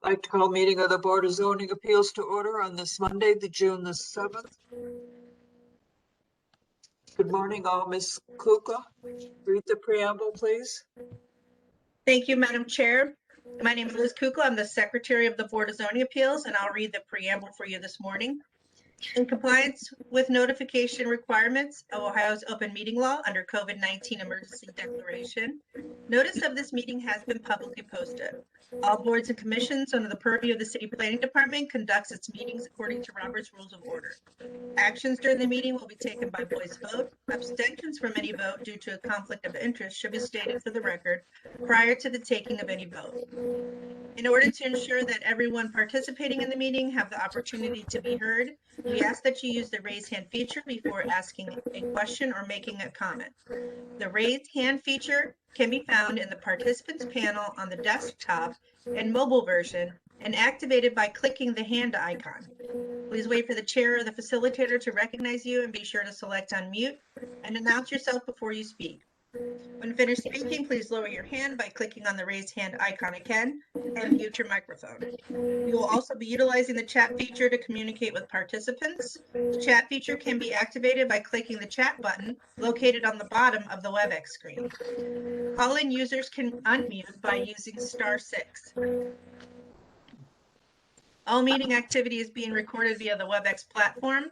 I'd like to call meeting of the Board of Zoning Appeals to order on this Monday, June the 7th. Good morning, all. Ms. Kukla, read the preamble, please. Thank you, Madam Chair. My name is Liz Kukla. I'm the Secretary of the Board of Zoning Appeals, and I'll read the preamble for you this morning. In compliance with notification requirements of Ohio's open meeting law under COVID-19 emergency declaration, notice of this meeting has been publicly posted. All boards and commissions under the purview of the City Planning Department conducts its meetings according to Robert's Rules of Order. Actions during the meeting will be taken by voice vote. Abstentions from any vote due to a conflict of interest should be stated for the record prior to the taking of any vote. In order to ensure that everyone participating in the meeting have the opportunity to be heard, we ask that you use the raise hand feature before asking a question or making a comment. The raise hand feature can be found in the participants panel on the desktop and mobile version and activated by clicking the hand icon. Please wait for the chair or the facilitator to recognize you and be sure to select unmute and announce yourself before you speak. When finished speaking, please lower your hand by clicking on the raise hand icon again and mute your microphone. You will also be utilizing the chat feature to communicate with participants. The chat feature can be activated by clicking the chat button located on the bottom of the WebEx screen. Call-in users can unmute by using *6. All meeting activity is being recorded via the WebEx platform.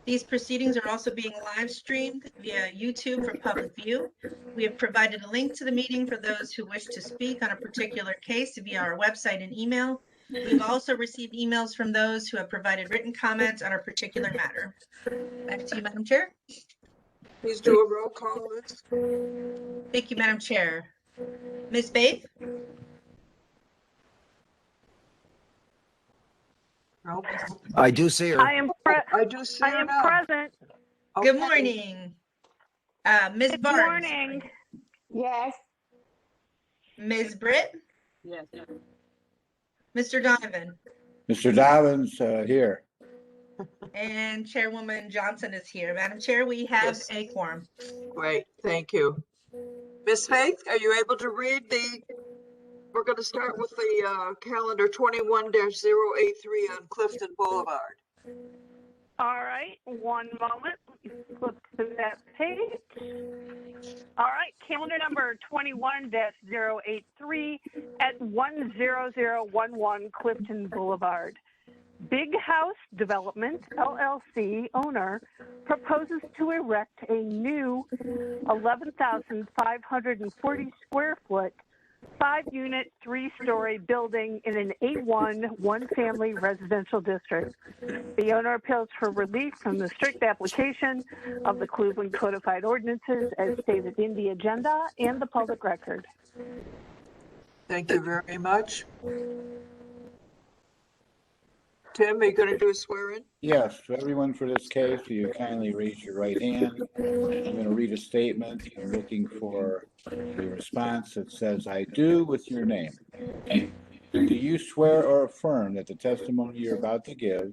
These proceedings are also being live streamed via YouTube for public view. We have provided a link to the meeting for those who wish to speak on a particular case via our website and email. We've also received emails from those who have provided written comments on a particular matter. Back to you, Madam Chair. Please do a roll call, Liz. Thank you, Madam Chair. Ms. Faith? No. I do see her. I do see her now. Present. Okay. Good morning. Ms. Good Barnes? morning. Yes. Ms. Britt? Yes. Mr. Donovan? Mr. Dobbins here. And Chairwoman Johnson is here. Madam Chair, we have Yes. a quorum. Great, thank you. Ms. Faith, are you able to read we're going to start with the calendar 21-083 on Clifton Boulevard. All right, one moment. Flip to that page. All right, calendar number 21-083 at 10011 Clifton Boulevard. Big House Development, LLC owner proposes to erect a new 11,540 square foot 5-unit, 3-story building in an A1 one-family residential district. The owner appeals for relief from the strict application of the Cleveland Codified Ordinances as stated in the agenda and the public record. Thank you very much. Tim, are you going to do a swear-in? Yes, to everyone for this case, will you kindly raise your right hand? I'm going to read a statement. I'm looking for the response that says, I do with your name. Do you swear or affirm that the testimony you're about to give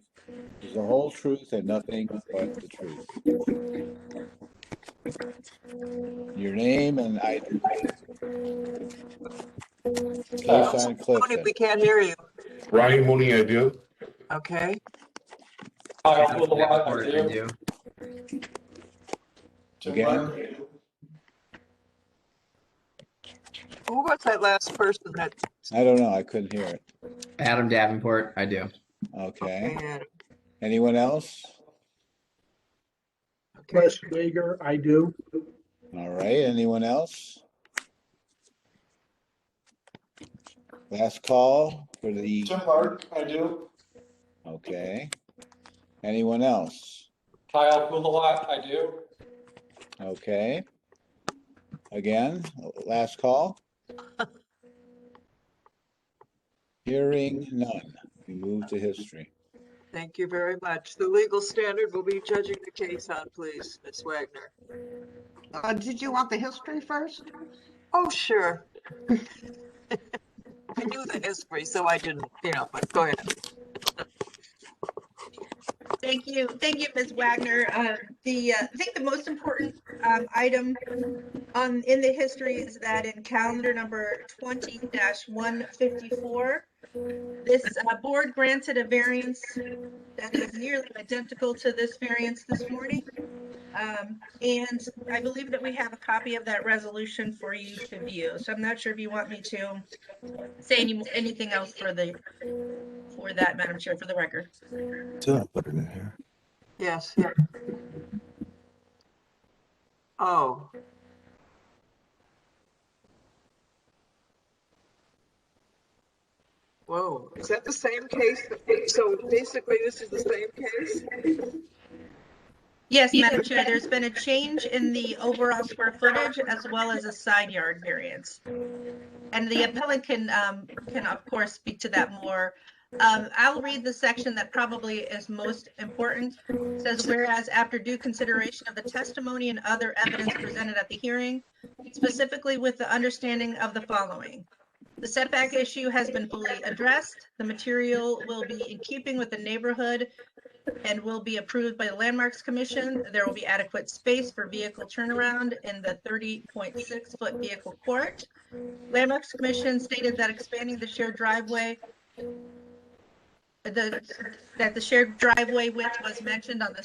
is the whole truth and nothing but the truth? Your name and I do. Case on Tony, Clifton. we can't hear you. Ryan Mooney, I do. Okay. Again? Who was that last person that? I don't know. I couldn't hear it. Adam Davenport, I do. Okay. Okay. Anyone else? Wes Wager, I do. All right. Anyone else? Last call for the. Tim Lark, I do. Okay. Anyone else? Kyle Kulalot, I do. Okay. Again, last call. Hearing none. We move to history. Thank you very much. The legal standard will be judging the case on, please, Ms. Wagner. Did you want the history first? Oh, sure. I knew the history, so I didn't, but go ahead. Thank you, Ms. Wagner. I think the most important item in the history is that in calendar number 20-154, This board granted a variance that is nearly identical to this variance this morning. And I believe that we have a copy of that resolution for you to view. So I'm not sure if you want me to say anything else for that, Madam Chair, for the record. Put it in here. Yes. Oh. Whoa, is that the same case? So basically, this is the same case? Yes, Madam Chair, there's been a change in the overall square footage as well as a side yard variance. And the appellant can of course speak to that more. I'll read the section that probably is most important. It says, whereas after due consideration of the testimony and other evidence presented at the hearing, specifically with the understanding of the following. The setback issue has been fully addressed. The material will be in keeping with the neighborhood and will be approved by the Landmarks Commission. There will be adequate space for vehicle turnaround in the 30.6 foot vehicle court. Landmarks Commission stated that expanding the shared driveway, that the shared driveway width was mentioned on the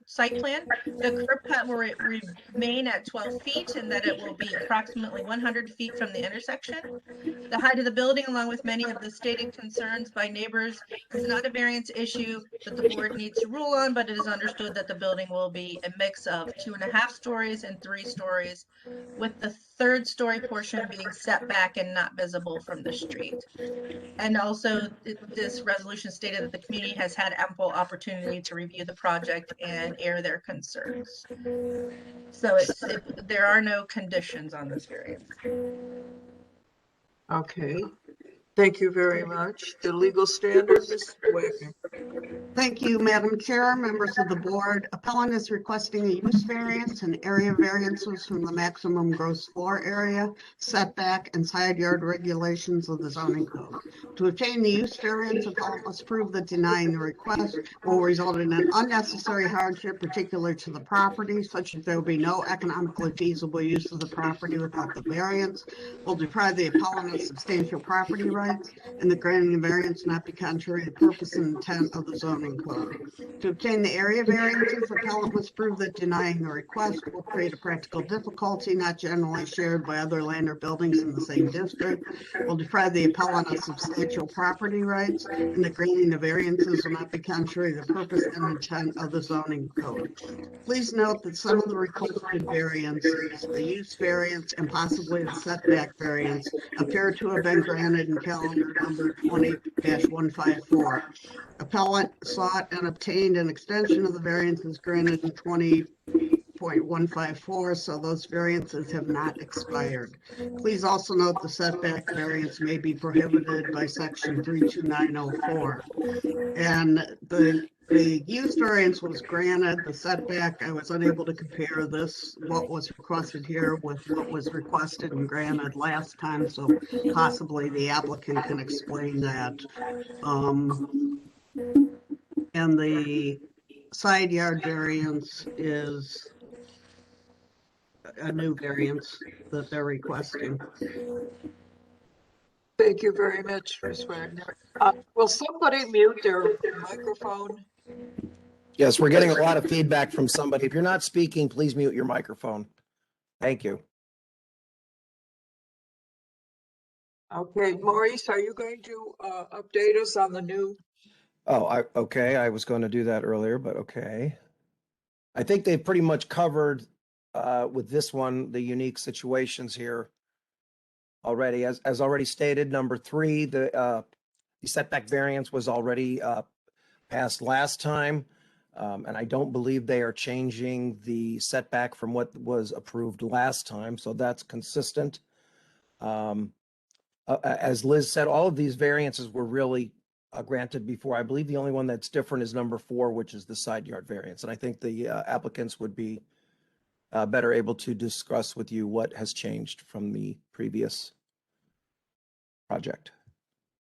site plan. The curb cut will remain at 12 feet and that it will be approximately 100 feet from the intersection. The height of the building, along with many of the stated concerns by neighbors, is not a variance issue that the board needs to rule on, but it is understood that the building will be a mix of 2.5 stories and 3 stories, with the 3rd story portion being set back and not visible from the street. And also, this resolution stated that the community has had ample opportunity to review the project and air their concerns. So there are no conditions on this variance. Okay, thank you very much. The legal standard, Ms. Wagner. Thank you, Madam Chair, members of the board. Appellant is requesting a use variance and area variances from the maximum gross floor area, setback, and side yard regulations of the zoning code. To obtain the use variance, appellant must prove that denying the request will result in an unnecessary hardship, particular to the property, such that there will be no economically feasible use of the property without the variance, will deprive the appellant of substantial property rights, and the granting of variance not be contrary to the purpose and intent of the zoning code. To obtain the area variances, appellant must prove that denying the request will create a practical difficulty not generally shared by other land or buildings in the same district, will deprive the appellant of substantial property rights, and the granting of variances will not be contrary to the purpose and intent of the zoning code. Please note that some of the requested variances, the use variance and possibly the setback variance, appear to have been granted in calendar number 20-154. Appellant sought and obtained an extension of the variances granted in 20.154, so those variances have not expired. Please also note the setback variance may be prohibited by section 32904. And the use variance was granted. The setback, I was unable to compare what was requested here with what was requested and granted last time, so possibly the applicant can explain that. And the side yard variance is a new variance that they're requesting. Thank you very much, Ms. Wagner. Will somebody mute their microphone? Yes, we're getting a lot of feedback from somebody. If you're not speaking, please mute your microphone. Thank you. Okay, Maurice, are you going to update us on the new? Oh, okay. I was going to do that earlier, but okay. I think they pretty much covered with this one, the unique situations here already. As already stated, number 3, the setback variance was already passed last time. And I don't believe they are changing the setback from what was approved last time. So that's consistent. As Liz said, all of these variances were really granted before. I believe the only one that's different is number 4, which is the side yard variance. And I think the applicants would be better able to discuss with you what has changed from the previous project.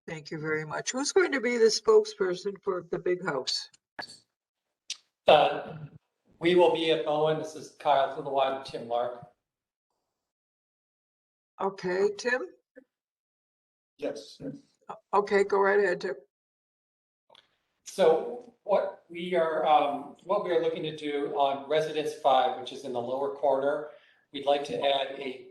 Thank you very much. Who's going to be the spokesperson for the big house? We will be at Bowen. This is Kyle Fulawad, Tim Lark. Okay, Tim? Yes. Okay, go right ahead, Tim. So what we are looking to do on Residence 5, which is in the lower corner, we'd like to add a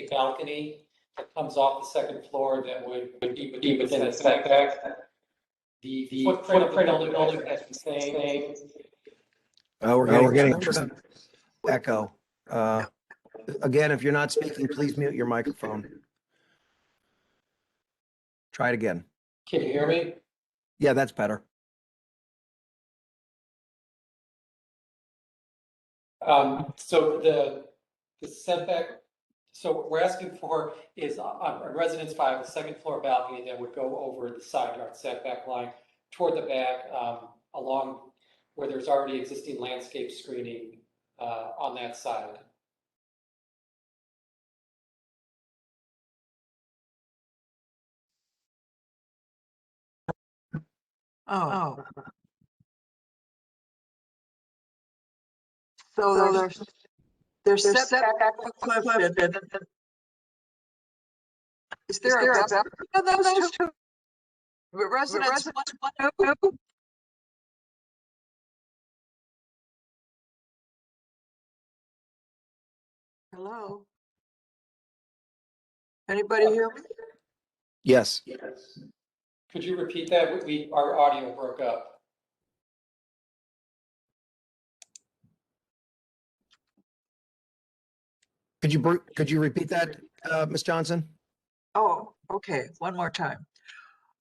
balcony that comes off the second floor that would be within a setback. The footprint of the building has the same. We're getting echo. Again, if you're not speaking, please mute your microphone. Try it again. Can you hear me? Yeah, that's better. So the setback, so what we're asking for is on Residence 5, a second floor balcony that would go over the side yard setback line toward the back, along where there's already existing landscape screening on that side. Oh. So there's setback to Clifton. Is there a balcony on those two? Residence 1, 2? Hello? Anybody hear me? Yes. Could you repeat that? Our audio broke up. Could you repeat that, Ms. Johnson? Oh, okay, one more time.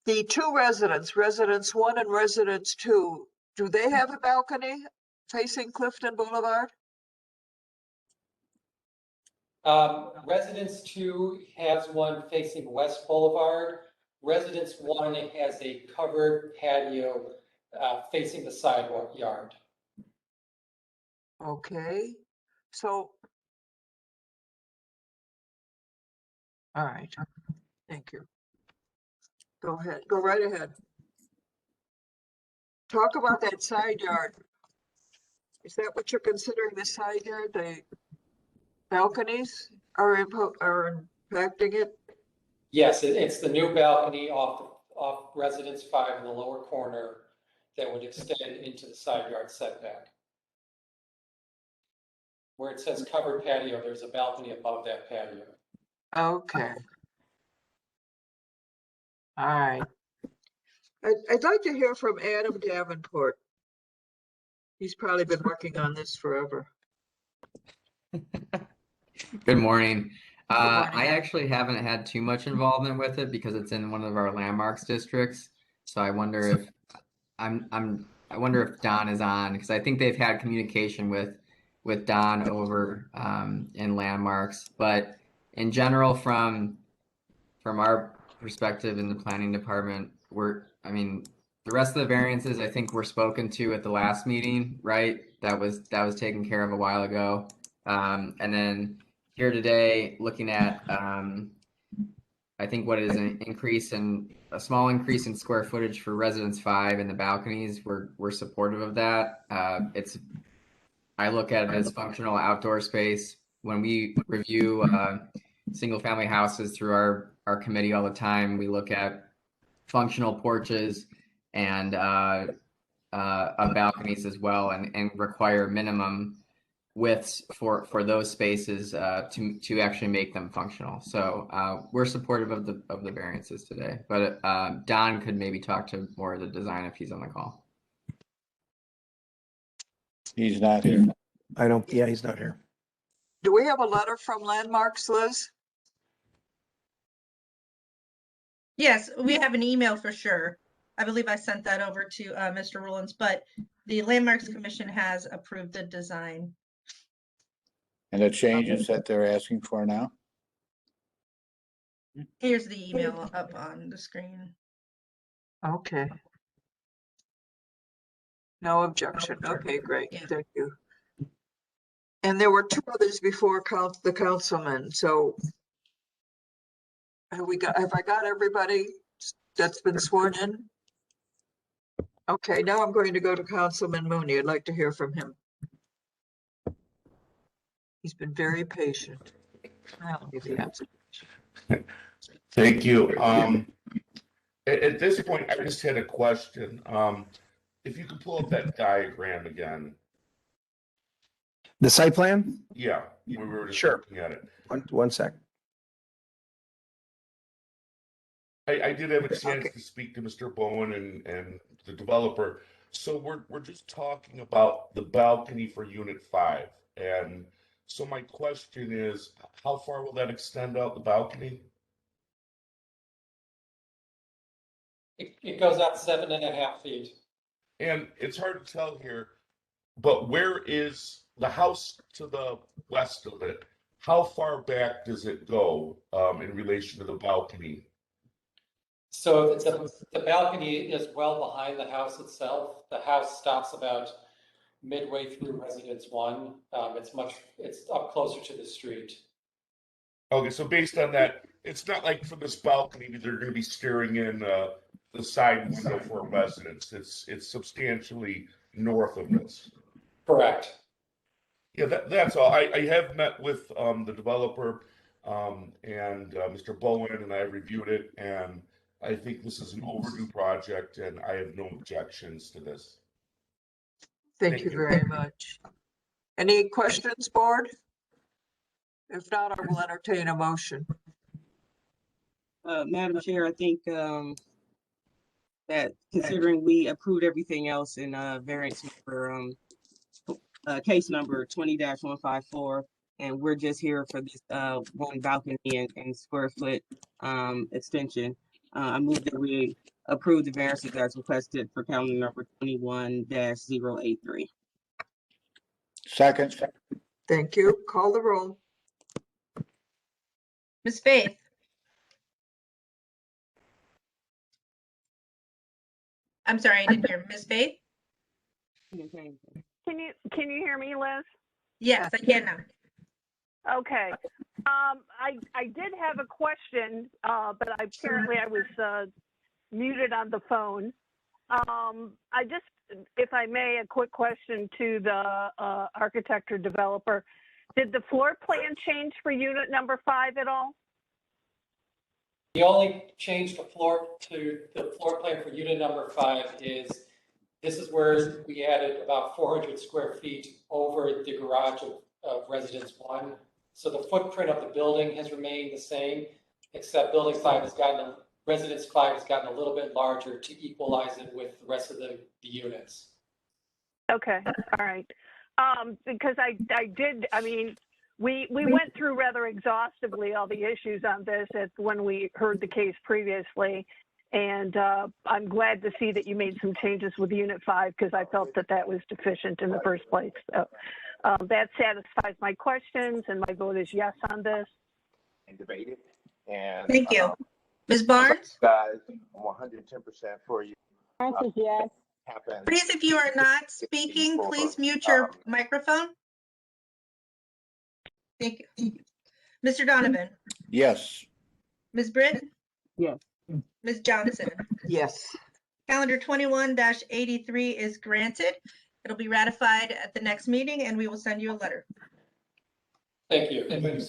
The two residents, Residence 1 and Residence 2, do they have a balcony facing Clifton Boulevard? Residence 2 has one facing West Boulevard. Residence 1 has a covered patio facing the sidewalk yard. Okay, so. All right, thank you. Go ahead, go right ahead. Talk about that side yard. Is that what you're considering the side yard? The balconies are impacting it? Yes, it's the new balcony off Residence 5 in the lower corner that would extend into the side yard setback. Where it says covered patio, there's a balcony above that patio. Okay. All right. I'd like to hear from Adam Davenport. He's probably been working on this forever. Good morning. morning. I actually haven't had too much involvement with it because it's in one of our landmarks districts. So I wonder if I wonder if Don is on, because I think they've had communication with Don over in landmarks. But in general, from our perspective in the planning department, the rest of the variances I think were spoken to at the last meeting, right? That was taken care of a while ago. And then here today, looking at I think what is a small increase in square footage for Residence 5 and the balconies. We're supportive of that. I look at it as functional outdoor space. When we review single family houses through our committee all the time, we look at functional porches and balconies as well, and require minimum widths for those spaces to actually make them functional. So we're supportive of the variances today, but Don could maybe talk to more of the design if he's on the call. He's not here. He's not here. Do we have a letter from Landmarks, Liz? Yes, we have an email for sure. I believe I sent that over to Mr. Rollins, but the Landmarks Commission has approved the design. And the changes that they're asking for now? Here's the email up on the screen. Okay. No objection. Okay, great. Yeah. Thank you. And there were two others before the councilman. So have I got everybody that's been sworn in? Okay, now I'm going to go to Councilman Mooney. I'd like to hear from him. He's been very patient. Well, if he has. Thank you. At this point, I just had a question. If you could pull up that diagram again. The site plan? Yeah, we were just Sure. looking at it. One sec. I did have a chance Okay. to speak to Mr. Bowen and the developer. So we're just talking about the balcony for Unit 5. And so my question is, how far will that extend out the balcony? It goes out 7.5 feet. And it's hard to tell here, but where is the house to the west of it? How far back does it go in relation to the balcony? So the balcony is well behind the house itself. The house stops about midway through Residence 1. It's up closer to the street. Okay, so based on that, it's not like from this balcony that they're going to be staring in the side window for a residence. It's substantially north of this. Correct. Yeah, that's all. I have met with the developer and Mr. Bowen, and I reviewed it, and I think this is an overdue project, and I have no objections to this. Thank you very much. Any questions, board? If not, I will entertain a motion. Madam Chair, I think that considering we approved everything else in variance number case number 20-154, and we're just here for this one balcony and square foot extension, I move that we approve the variances as requested for calendar number 21-083. Second. Thank you. Call the roll. Ms. Faith? I'm sorry, I didn't hear. Ms. Faith? Can you hear me, Liz? Yes, I can now. Okay. I did have a question, but apparently I was muted on the phone. I just, if I may, a quick question to the architect or developer. Did the floor plan change for unit number 5 at all? The only change to the floor plan for unit number 5 is this is where we added about 400 square feet over the garage of Residence 1. So the footprint of the building has remained the same, except Residence 5 has gotten a little bit larger to equalize it with the rest of the units. Okay, all right. Because we went through rather exhaustively all the issues on this when we heard the case previously. And I'm glad to see that you made some changes with Unit 5 because I felt that was deficient in the first place. So that satisfies my questions, and my vote is yes on this. And debated. And Thank you. Ms. Barnes? Guys, I'm 110% for you. Yes. Please, if you are not speaking, please mute your microphone. Thank you. Mr. Donovan? Yes. Ms. Britt? Yes. Ms. Johnson? Yes. Calendar 21-83 is granted. It'll be ratified at the next meeting, and we will send you a letter. Thank you. Okay,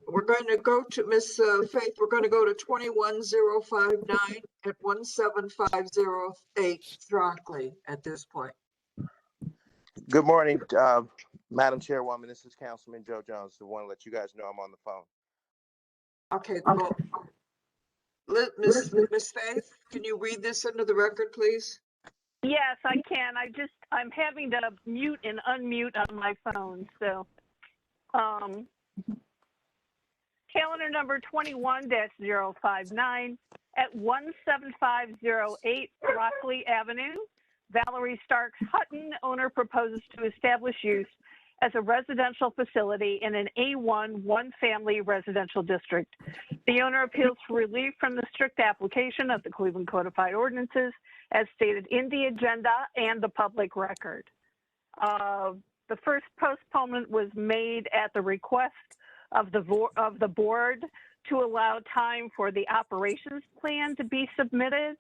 we're going to go to Ms. Faith. We're going to go to 21059 at 17508 Throckley at this point. Good morning, Madam Chairwoman. This is Councilman Joe Jones. I want to let you guys know I'm on the phone. Okay, cool. Ms. Faith, can you read this into the record, please? Yes, I can. I'm having to mute and unmute on my phone. So, calendar number 21-059 at 17508 Rockley Avenue. Valerie Starks Hutton, owner, proposes to establish use as a residential facility in an A1 one-family residential district. The owner appeals for relief from the strict application of the Cleveland Codified Ordinances as stated in the agenda and the public record. The first postponement was made at the request of the board to allow time for the operations plan to be submitted.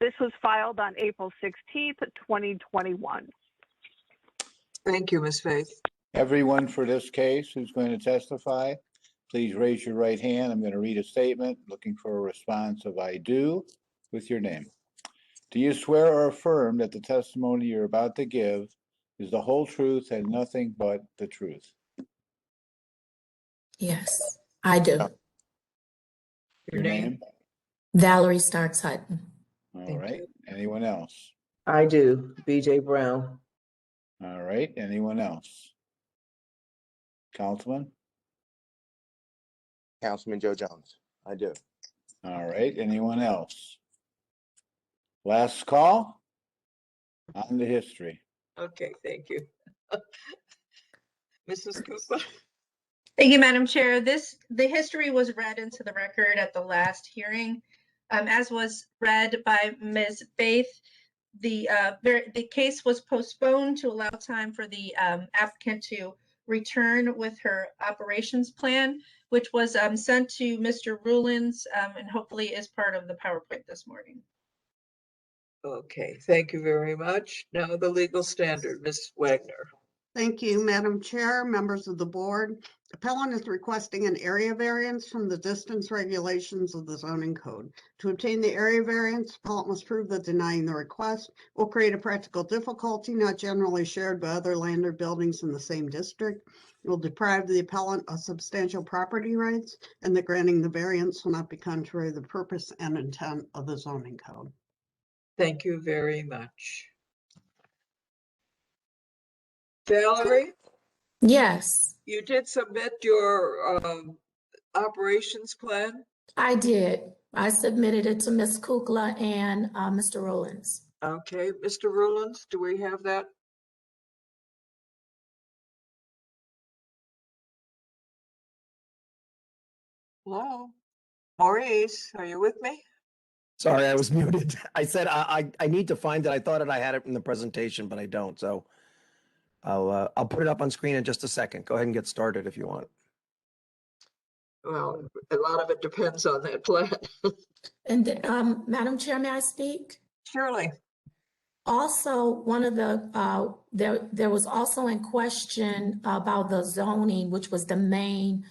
This was filed on April 16th, 2021. Thank you, Ms. Faith. Everyone for this case who's going to testify, please raise your right hand. I'm going to read a statement, looking for a response of I do with your name. Do you swear or affirm that the testimony you're about to give is the whole truth and nothing but the truth? Yes, I do. Your name? Valerie Starks Hutton. All right. Anyone else? I do. BJ Brown. All right. Anyone else? Councilman? Councilman Joe Jones. I do. All right. Anyone else? Last call on the history. Okay, thank you. Mrs. Cooper? Thank you, Madam Chair. The history was read into the record at the last hearing. As was read by Ms. Faith, the case was postponed to allow time for the applicant to return with her operations plan, which was sent to Mr. Rulins and hopefully is part of the PowerPoint this morning. Okay, thank you very much. Now the legal standard, Ms. Wagner. Thank you, Madam Chair, members of the board. Appellant is requesting an area variance from the distance regulations of the zoning code. To obtain the area variance, appellant must prove that denying the request will create a practical difficulty not generally shared by other land or buildings in the same district. It will deprive the appellant of substantial property rights, and that granting the variance will not be contrary to the purpose and intent of the zoning code. Thank you very much. Valerie, Yes, you did submit your operations plan? I did. I submitted it to Ms. Kukla and Mr. Rollins. Okay, Mr. Rulins, do we have that? Hello? Maurice, are you with me? Sorry, I was muted. I said I need to find it. I thought I had it in the presentation, but I don't. So I'll put it up on screen in just a second. Go ahead and get started if you want. Well, a lot of it depends on that plan. And Madam Chair, may I speak? Surely. Also, one of the, there was also in question about the zoning, which was the main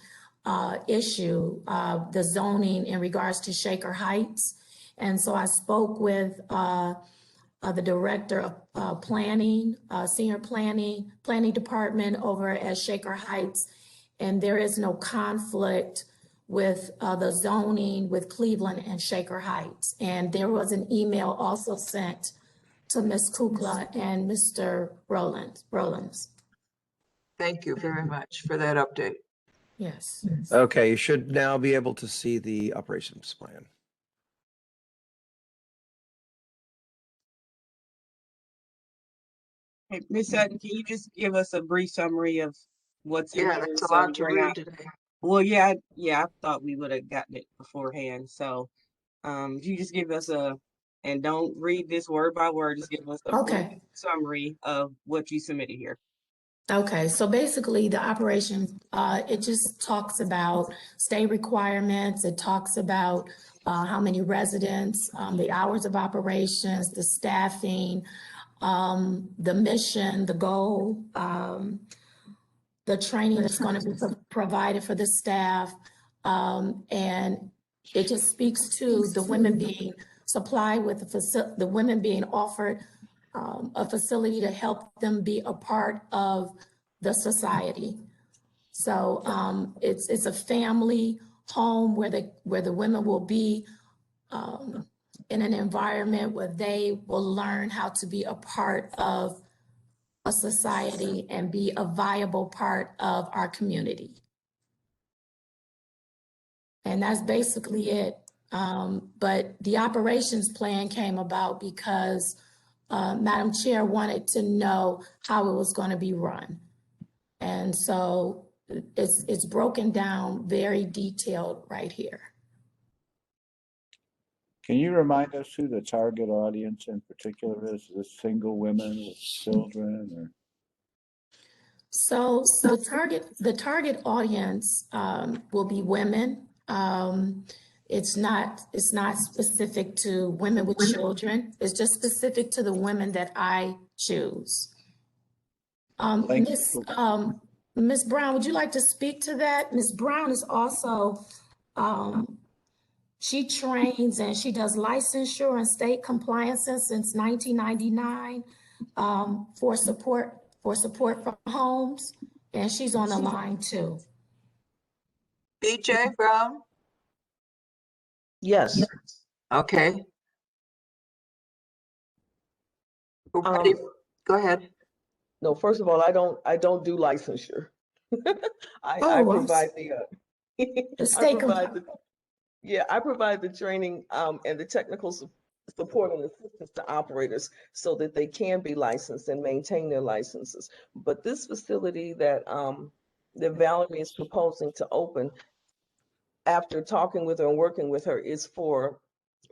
issue, the zoning in regards to Shaker Heights. And so I spoke with the director of planning, senior planning department over at Shaker Heights. And there is no conflict with the zoning with Cleveland and Shaker Heights. And there was an email also sent to Ms. Kukla and Mr. Rollins. Thank you very much for that update. Yes. Okay, you should now be able to see the operations plan. Hey, Ms. Sutton, can you just give us a brief summary of what's in Yeah, here? that's a so lot to we're read not- today. Well, yeah, I thought we would have gotten it beforehand. So, you just give us and don't read this word by word, just give us a Okay. brief summary of what you submitted here. Okay, so basically the operation, it just talks about state requirements. It talks about how many residents, the hours of operations, the staffing, the mission, the goal, the training that's going to be provided for the staff. And it just speaks to the women being supplied with the women being offered a facility to help them be a part of the society. So it's a family home where the women will be in an environment where they will learn how to be a part of a society and be a viable part of our community. And that's basically it. But the operations plan came about because Madam Chair wanted to know how it was going to be run. And so it's broken down very detailed right here. Can you remind us who the target audience in particular is? Is this single women with children or? So the target audience will be women. It's not specific to women with children. It's just specific to the women that I choose. Ms. Brown, would you like to speak to that? Ms. Brown is also, she trains and she does licensure and state compliances since 1999 for support from homes, and she's on the line too. BJ Brown? Yes. Okay. We're ready. Go ahead. No, first of all, I don't do licensure. I provide the state I provide the training and the technical support and assistance to operators so that they can be licensed and maintain their licenses. But this facility that that Valerie is proposing to open, after talking with her and working with her, is for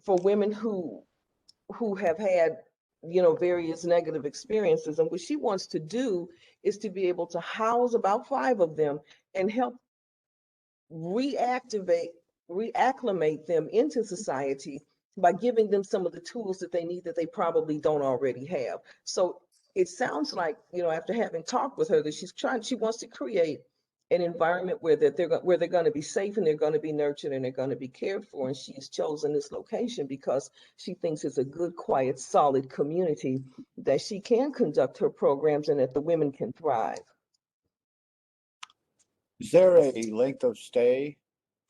women who have had, you know, various negative experiences. And what she wants to do is to be able to house about 5 of them and help reacclimate them into society by giving them some of the tools that they need that they probably don't already have. So it sounds like, you know, after having talked with her, that she wants to create an environment where they're going to be safe and they're going to be nurtured and they're going to be cared for. And she's chosen this location because she thinks it's a good, quiet, solid community that she can conduct her programs and that the women can thrive. Is there a length of stay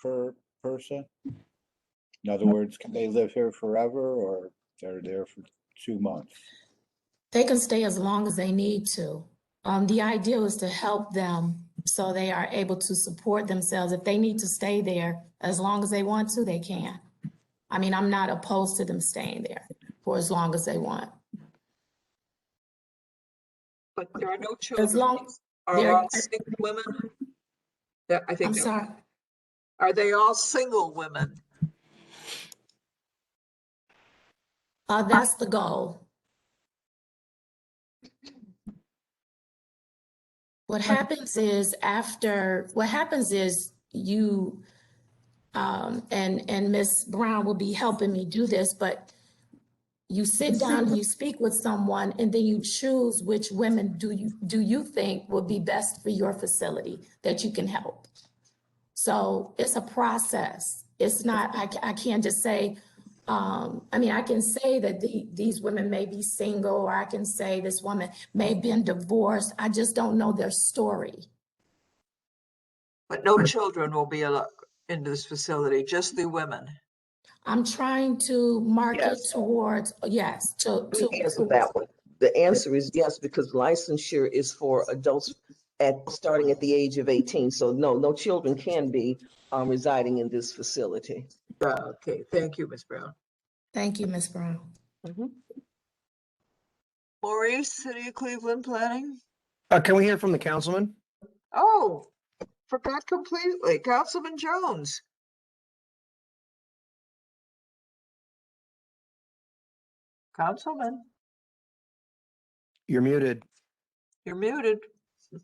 per person? In other words, can they live here forever, or they're there for 2 months? They can stay as long as they need to. The idea is to help them so they are able to support themselves. If they need to stay there as long as they want to, they can. I mean, I'm not opposed to them staying there for as long as they want. But there are no children. As long Are all single women? I think. I'm sorry. Are they all single women? That's the goal. What happens is you, and Ms. Brown will be helping me do this, but you sit down and you speak with someone and then you choose which women do you think would be best for your facility that you can help. So it's a process. It's not, I can't just say, I mean, I can say that these women may be single, or I can say this woman may have been divorced. I just don't know their story. But no children will be allowed into this facility, just the women. I'm trying to market towards, yes. To answer that one. The answer is yes, because licensure is for adults starting at the age of 18. So no children can be residing in this facility. Okay, thank you, Ms. Brown. Thank you, Ms. Brown. Maurice, City of Cleveland Planning. Can we hear from the councilman? Oh, forgot completely. Councilman Jones. Councilman. You're muted. You're muted. We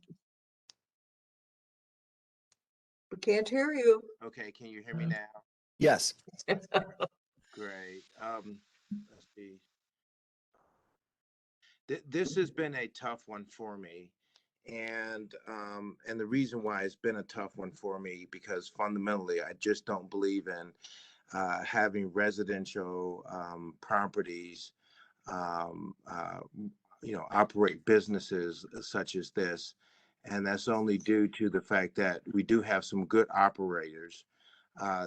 can't hear you. Okay, can you hear me now? Yes. Great. Let's see. This has been a tough one for me, and the reason why it's been a tough one for me, because fundamentally I just don't believe in having residential properties operate businesses such as this. And that's only due to the fact that we do have some good operators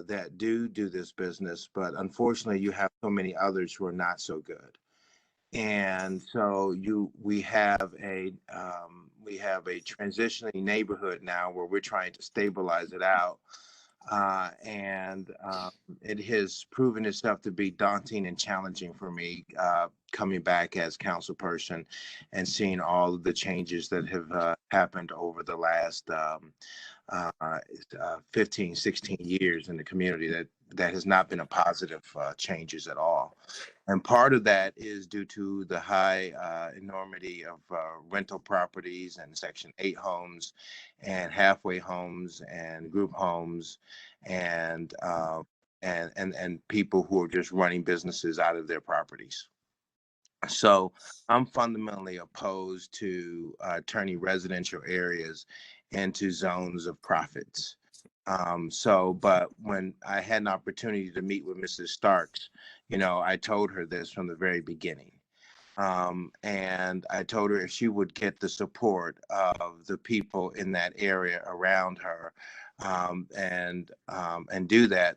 that do this business, but unfortunately you have so many others who are not so good. And so we have a transitioning neighborhood now where we're trying to stabilize it out. It has proven itself to be daunting and challenging for me coming back as council person and seeing all of the changes that have happened over the last 15, 16 years in the community that has not been a positive changes at all. And part of that is due to the high enormity of rental properties and Section 8 homes and halfway homes and group homes and people who are just running businesses out of their properties. So I'm fundamentally opposed to turning residential areas into zones of profits. But when I had an opportunity to meet with Mrs. Starks, I told her this from the very beginning. And I told her if she would get the support of the people in that area around her, and do that,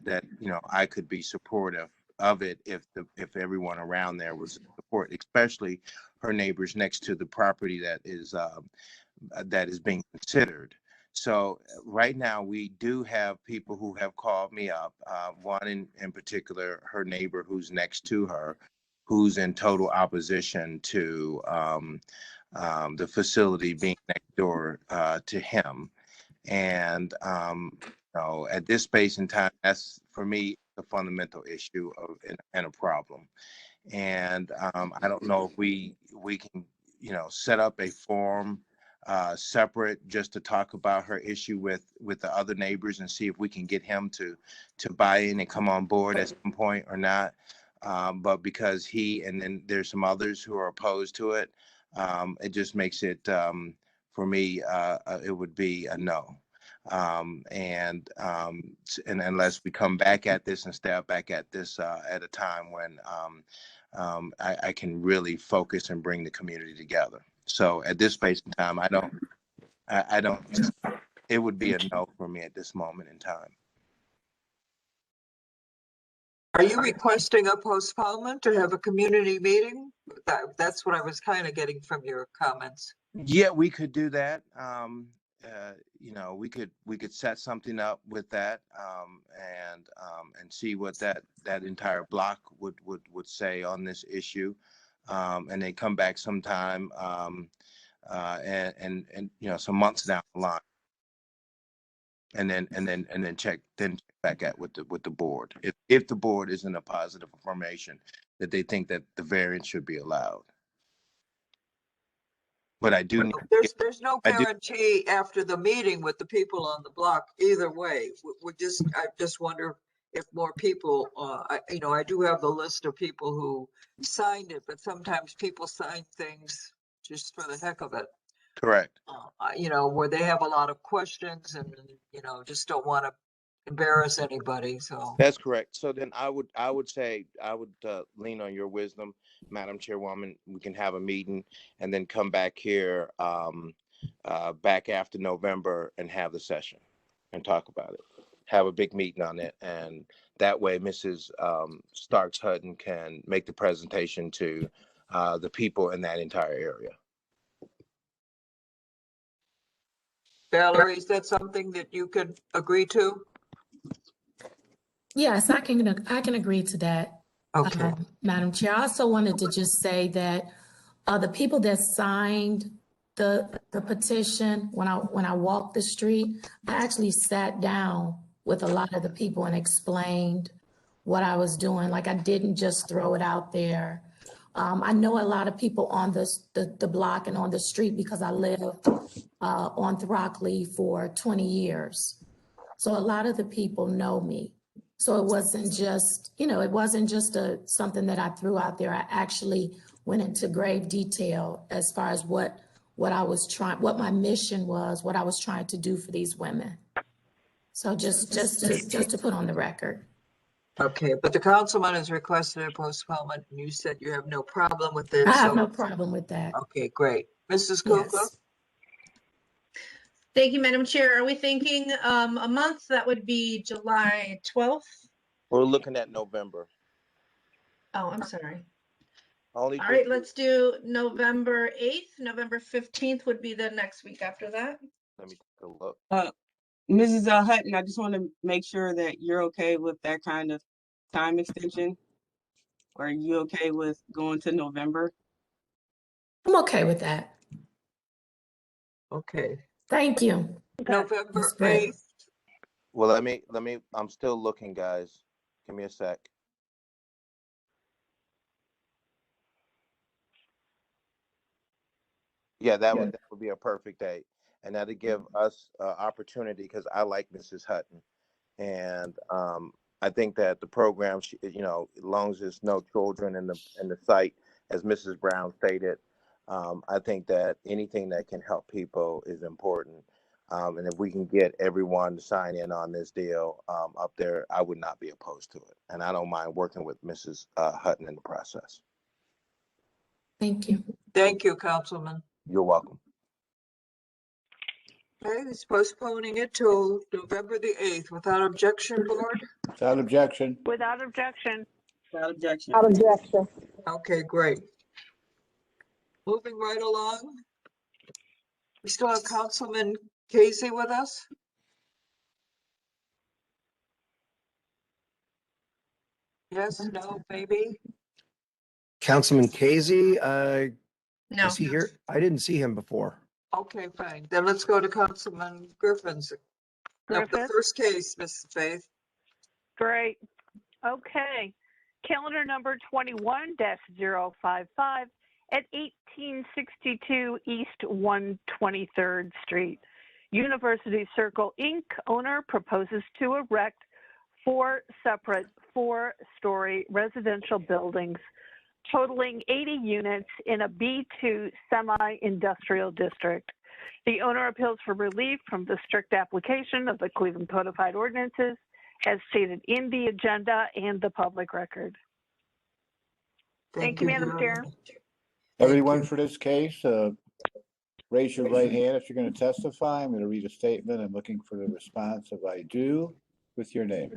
I could be supportive of it if everyone around there was support, especially her neighbors next to the property that is being considered. So right now we do have people who have called me up. One in particular, her neighbor who's next to her, who's in total opposition to the facility being next door to him. And at this space and time, that's for me a fundamental issue and a problem. And I don't know if we can set up a forum separate just to talk about her issue with the other neighbors and see if we can get him to buy in and come on board at some point or not. But because and then there's some others who are opposed to it, it just makes it, for me, it would be a no. And unless we come back at this and step back at this at a time when I can really focus and bring the community together. So at this space in time, I don't, it would be a no for me at this moment in time. Are you requesting a postponement to have a community meeting? That's what I was kind of getting from your comments. Yeah, we could do that. We could set something up with that, and see what that entire block would say on this issue, and then come back sometime, and some months down the line, and then check back with the board if the board is in a positive affirmation that they think that the variance should be allowed. But I do. There's no guarantee after the meeting with the people on the block either way. I just wonder if more people, I do have the list of people who signed it, but sometimes people sign things just for the heck of it. Correct. Where they have a lot of questions and, just don't want to embarrass anybody. So that's correct. So then I would say lean on your wisdom, Madam Chairwoman. We can have a meeting and then come back here back after November and have the session and talk about it. Have a big meeting on it, and that way Mrs. Starks Hutton can make the presentation to the people in that entire area. Valerie, is that something that you could agree to? Yes, I can agree to that. Okay. Madam Chair, I also wanted to just say that the people that signed the petition, when I walked the street, I actually sat down with a lot of the people and explained what I was doing. Like, I didn't just throw it out there. I know a lot of people on the block and on the street because I lived on Throckley for 20 years. So a lot of the people know me. So it wasn't just, something that I threw out there. I actually went into grave detail as far as what my mission was, what I was trying to do for these women. So just to put on the record. Okay, but the councilman has requested a postponement, and you said you have no problem with this. I have no problem with that. Okay, great. Mrs. Kukla? Yes. Thank you, Madam Chair. Are we thinking a month? That would be July 12th? We're looking at November. Oh, I'm sorry. All right, let's do November 8th. November 15th would be the next week after that. Let me take a look. Mrs. Hutton, I just want to make sure that you're okay with that kind of time extension. Are you okay with going to November? I'm okay with that. Okay. Thank you. November 8th. Well, let me, I'm still looking, guys. Give me a sec. Yeah, that would be a perfect day. And that'll give us opportunity, because I like Mrs. Hutton. And I think that the program, as long as there's no children in the site, as Mrs. Brown stated, I think that anything that can help people is important. And if we can get everyone to sign in on this deal up there, I would not be opposed to it. And I don't mind working with Mrs. Hutton in the process. Thank you. Thank you, Councilman. You're welcome. Okay, it's postponing it till November the 8th without objection, board? Without objection. Without objection. Without objection. Without objection. Okay, great. Moving right along. We still have Councilman Casey with us? Yes, no, maybe? Councilman Casey, No. is he here? I didn't see him before. Okay, fine. Then let's go to Councilman Griffin's. Now, the Griffith? first case, Mrs. Faith. Great. Okay. Calendar number 21-055 at 1862 East 123rd Street. University Circle Inc. owner proposes to erect 4 separate 4-story residential buildings totaling 80 units in a B2 semi-industrial district. The owner appeals for relief from the strict application of the Cleveland Codified Ordinances as stated in the agenda and the public record. Thank you, Madam Chair. Everyone for this case, raise your right hand if you're going to testify. I'm going to read a statement. I'm looking for the response of I do with your name.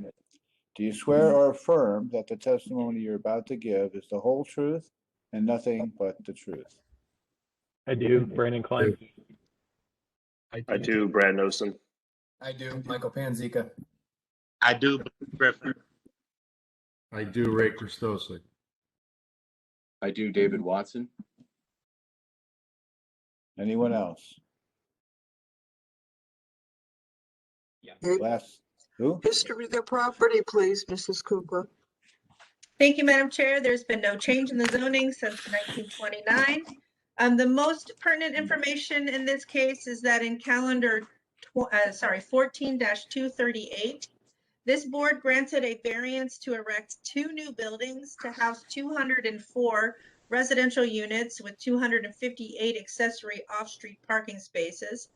Do you swear or affirm that the testimony you're about to give is the whole truth and nothing but the truth? I do, Brandon Klein. I do, Brad Nosen. I do, Michael Panzica. I do, Griffin. I do, Ray Christosic. I do, David Watson. Anyone else? Last, who? History of the property, please, Mrs. Kukla. Thank you, Madam Chair. There's been no change in the zoning since 1929. The most pertinent information in this case is that in calendar 14-238, this board granted a variance to erect 2 new buildings to house 204 residential units with 258 accessory off-street parking spaces.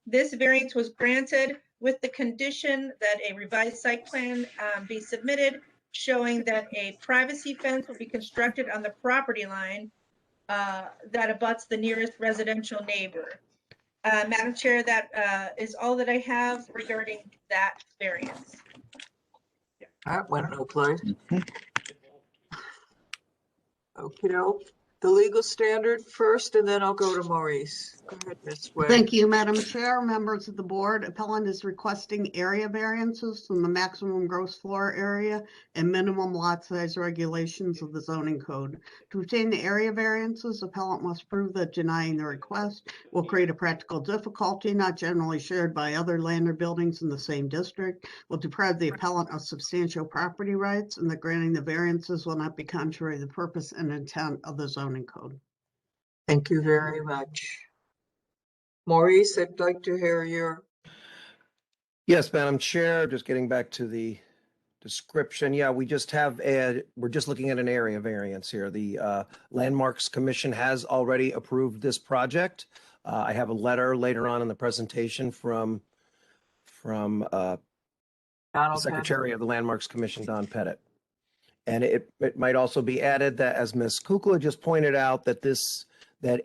This variance was granted with the condition that a revised site plan be submitted showing that a privacy fence will be constructed on the property line that abuts the nearest residential neighbor. Madam Chair, that is all that I have regarding that variance. That went no place. Okay, the legal standard first, and then I'll go to Maurice. Go ahead, Ms. Wade. Thank you, Madam Chair, members of the board. Appellant is requesting area variances from the maximum gross floor area and minimum lot size regulations of the zoning code. To obtain the area variances, appellant must prove that denying the request will create a practical difficulty not generally shared by other land or buildings in the same district, will deprive the appellant of substantial property rights, and that granting the variances will not be contrary to the purpose and intent of the zoning code. Thank you very much. Maurice, I'd like to hear your. Yes, Madam Chair, just getting back to the description. Yeah, we're just looking at an area variance here. The Landmarks Commission has already approved this project. I have a letter later on in the presentation from Secretary of the Landmarks Commission, Don Pettit. And it might also be added that, as Ms. Kukla just pointed out, that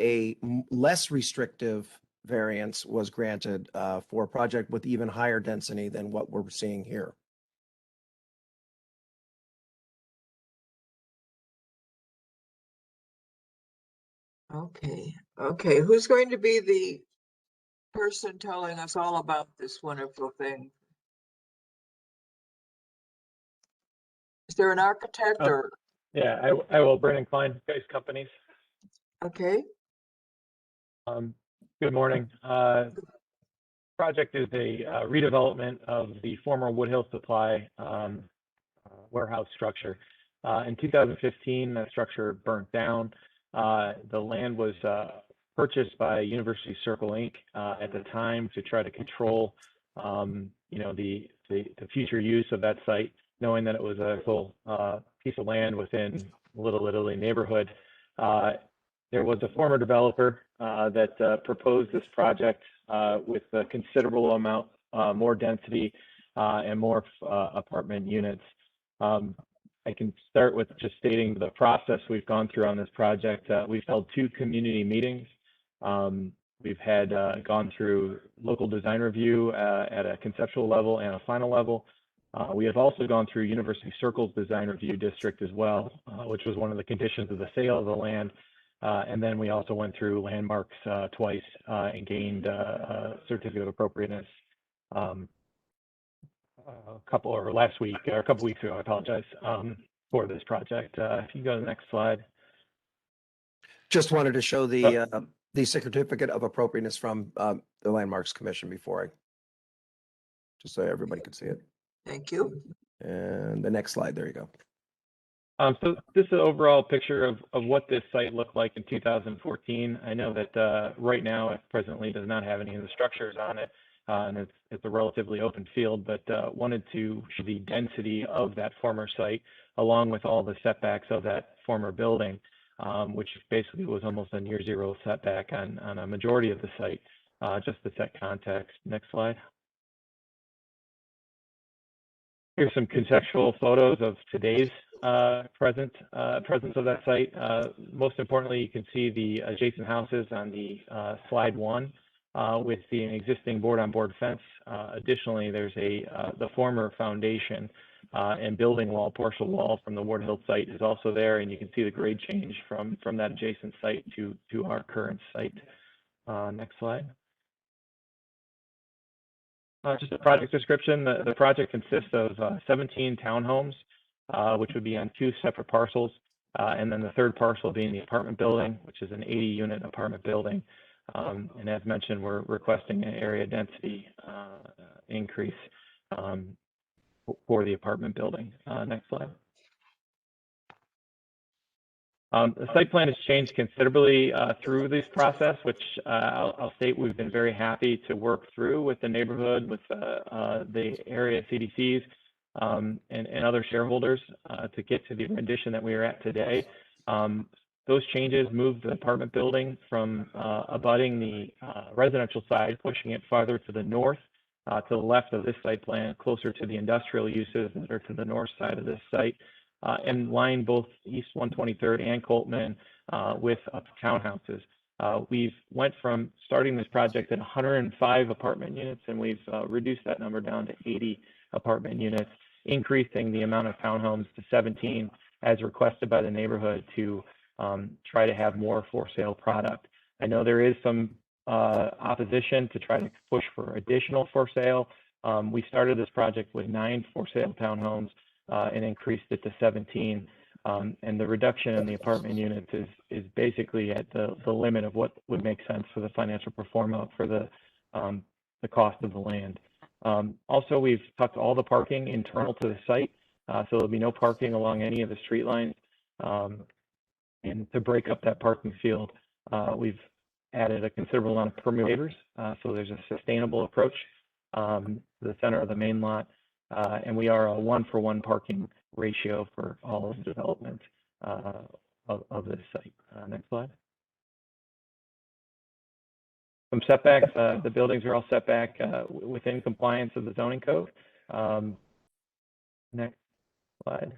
a less restrictive variance was granted for a project with even higher density than what we're seeing here. Okay, who's going to be the person telling us all about this wonderful thing? Is there an architect or? Yeah, I will, Brandon Klein, Guys Companies. Okay. Good morning. Project is a redevelopment of the former Woodhill Supply warehouse structure. In 2015, that structure burnt down. The land was purchased by University Circle Inc. At the time to try to control, the future use of that site, knowing that it was a full piece of land within Little Italy neighborhood. there was a former developer that proposed this project with a considerable amount more density and more apartment units. I can start with just stating the process we've gone through on this project. We've held 2 community meetings. We've had gone through local design review at a conceptual level and a final level. We have also gone through University Circle's design review district as well, which was one of the conditions of the sale of the land. And then we also went through landmarks twice and gained a certificate of appropriateness a couple weeks ago, I apologize, for this project. If you go to the next slide. Just wanted to show the certificate of appropriateness from the Landmarks Commission before just so everybody could see it. Thank you. And the next slide, there you go. So this is an overall picture of what this site looked like in 2014. I know that right now it presently does not have any of the structures on it, and it's a relatively open field, but wanted to show the density of that former site along with all the setbacks of that former building, which basically was almost a near zero setback on a majority of the site, just to set context. Next slide. Here's some contextual photos of today's presence of that site. Most importantly, you can see the adjacent houses on the slide 1 with the existing board-on-board fence. Additionally, there's the former foundation and building wall, partial wall from the Ward Hill site is also there, and you can see the grade change from that adjacent site to our current site. Next slide. Just a project description. The project consists of 17 townhomes, which would be on 2 separate parcels, and then the third parcel being the apartment building, which is an 80-unit apartment building. And as mentioned, we're requesting an area density increase for the apartment building. Next slide. The site plan has changed considerably through this process, which I'll state we've been very happy to work through with the neighborhood, with the area CDCs and other shareholders to get to the rendition that we are at today. Those changes moved the apartment building from abutting the residential side, pushing it farther to the north, to the left of this site plan, closer to the industrial uses that are to the north side of this site. And line both East 123rd and Coltman with townhouses. We've went from starting this project at 105 apartment units, and we've reduced that number down to 80 apartment units, increasing the amount of townhomes to 17 as requested by the neighborhood to try to have more for sale product. I know there is some opposition to try to push for additional for sale. We started this project with 9 for sale townhomes and increased it to 17. And the reduction in the apartment units is basically at the limit of what would make sense for the financial performance for the cost of the land. Also, we've tucked all the parking internal to the site, so there'll be no parking along any of the street lines. And to break up that parking field, we've added a considerable amount of permeable pavers, so there's a sustainable approach to the center of the main lot. And we are a 1-for-1 parking ratio for all of the development of this site. Next slide. Some setbacks. The buildings are all set back within compliance of the zoning code. Next slide.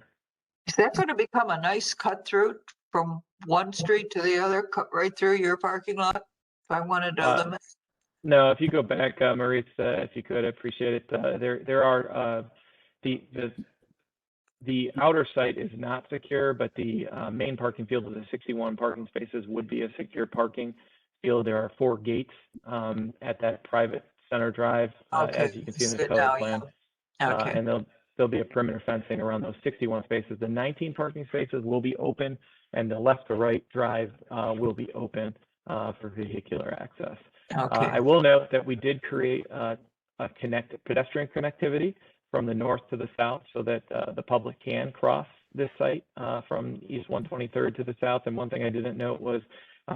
Is that going to become a nice cut through from one street to the other, cut right through your parking lot? If I wanted to limit. No, if you go back, Maurice, if you could, I appreciate it. There are the outer site is not secure, but the main parking field of the 61 parking spaces would be a secure parking field. There are 4 gates at that private center drive, as you can see in this color plan. Okay. And there'll be a perimeter fencing around those 61 spaces. The 19 parking spaces will be open, and the left to right drive will be open for vehicular access. Okay. I will note that we did create a pedestrian connectivity from the north to the south so that the public can cross this site from East 123rd to the south. And one thing I didn't note was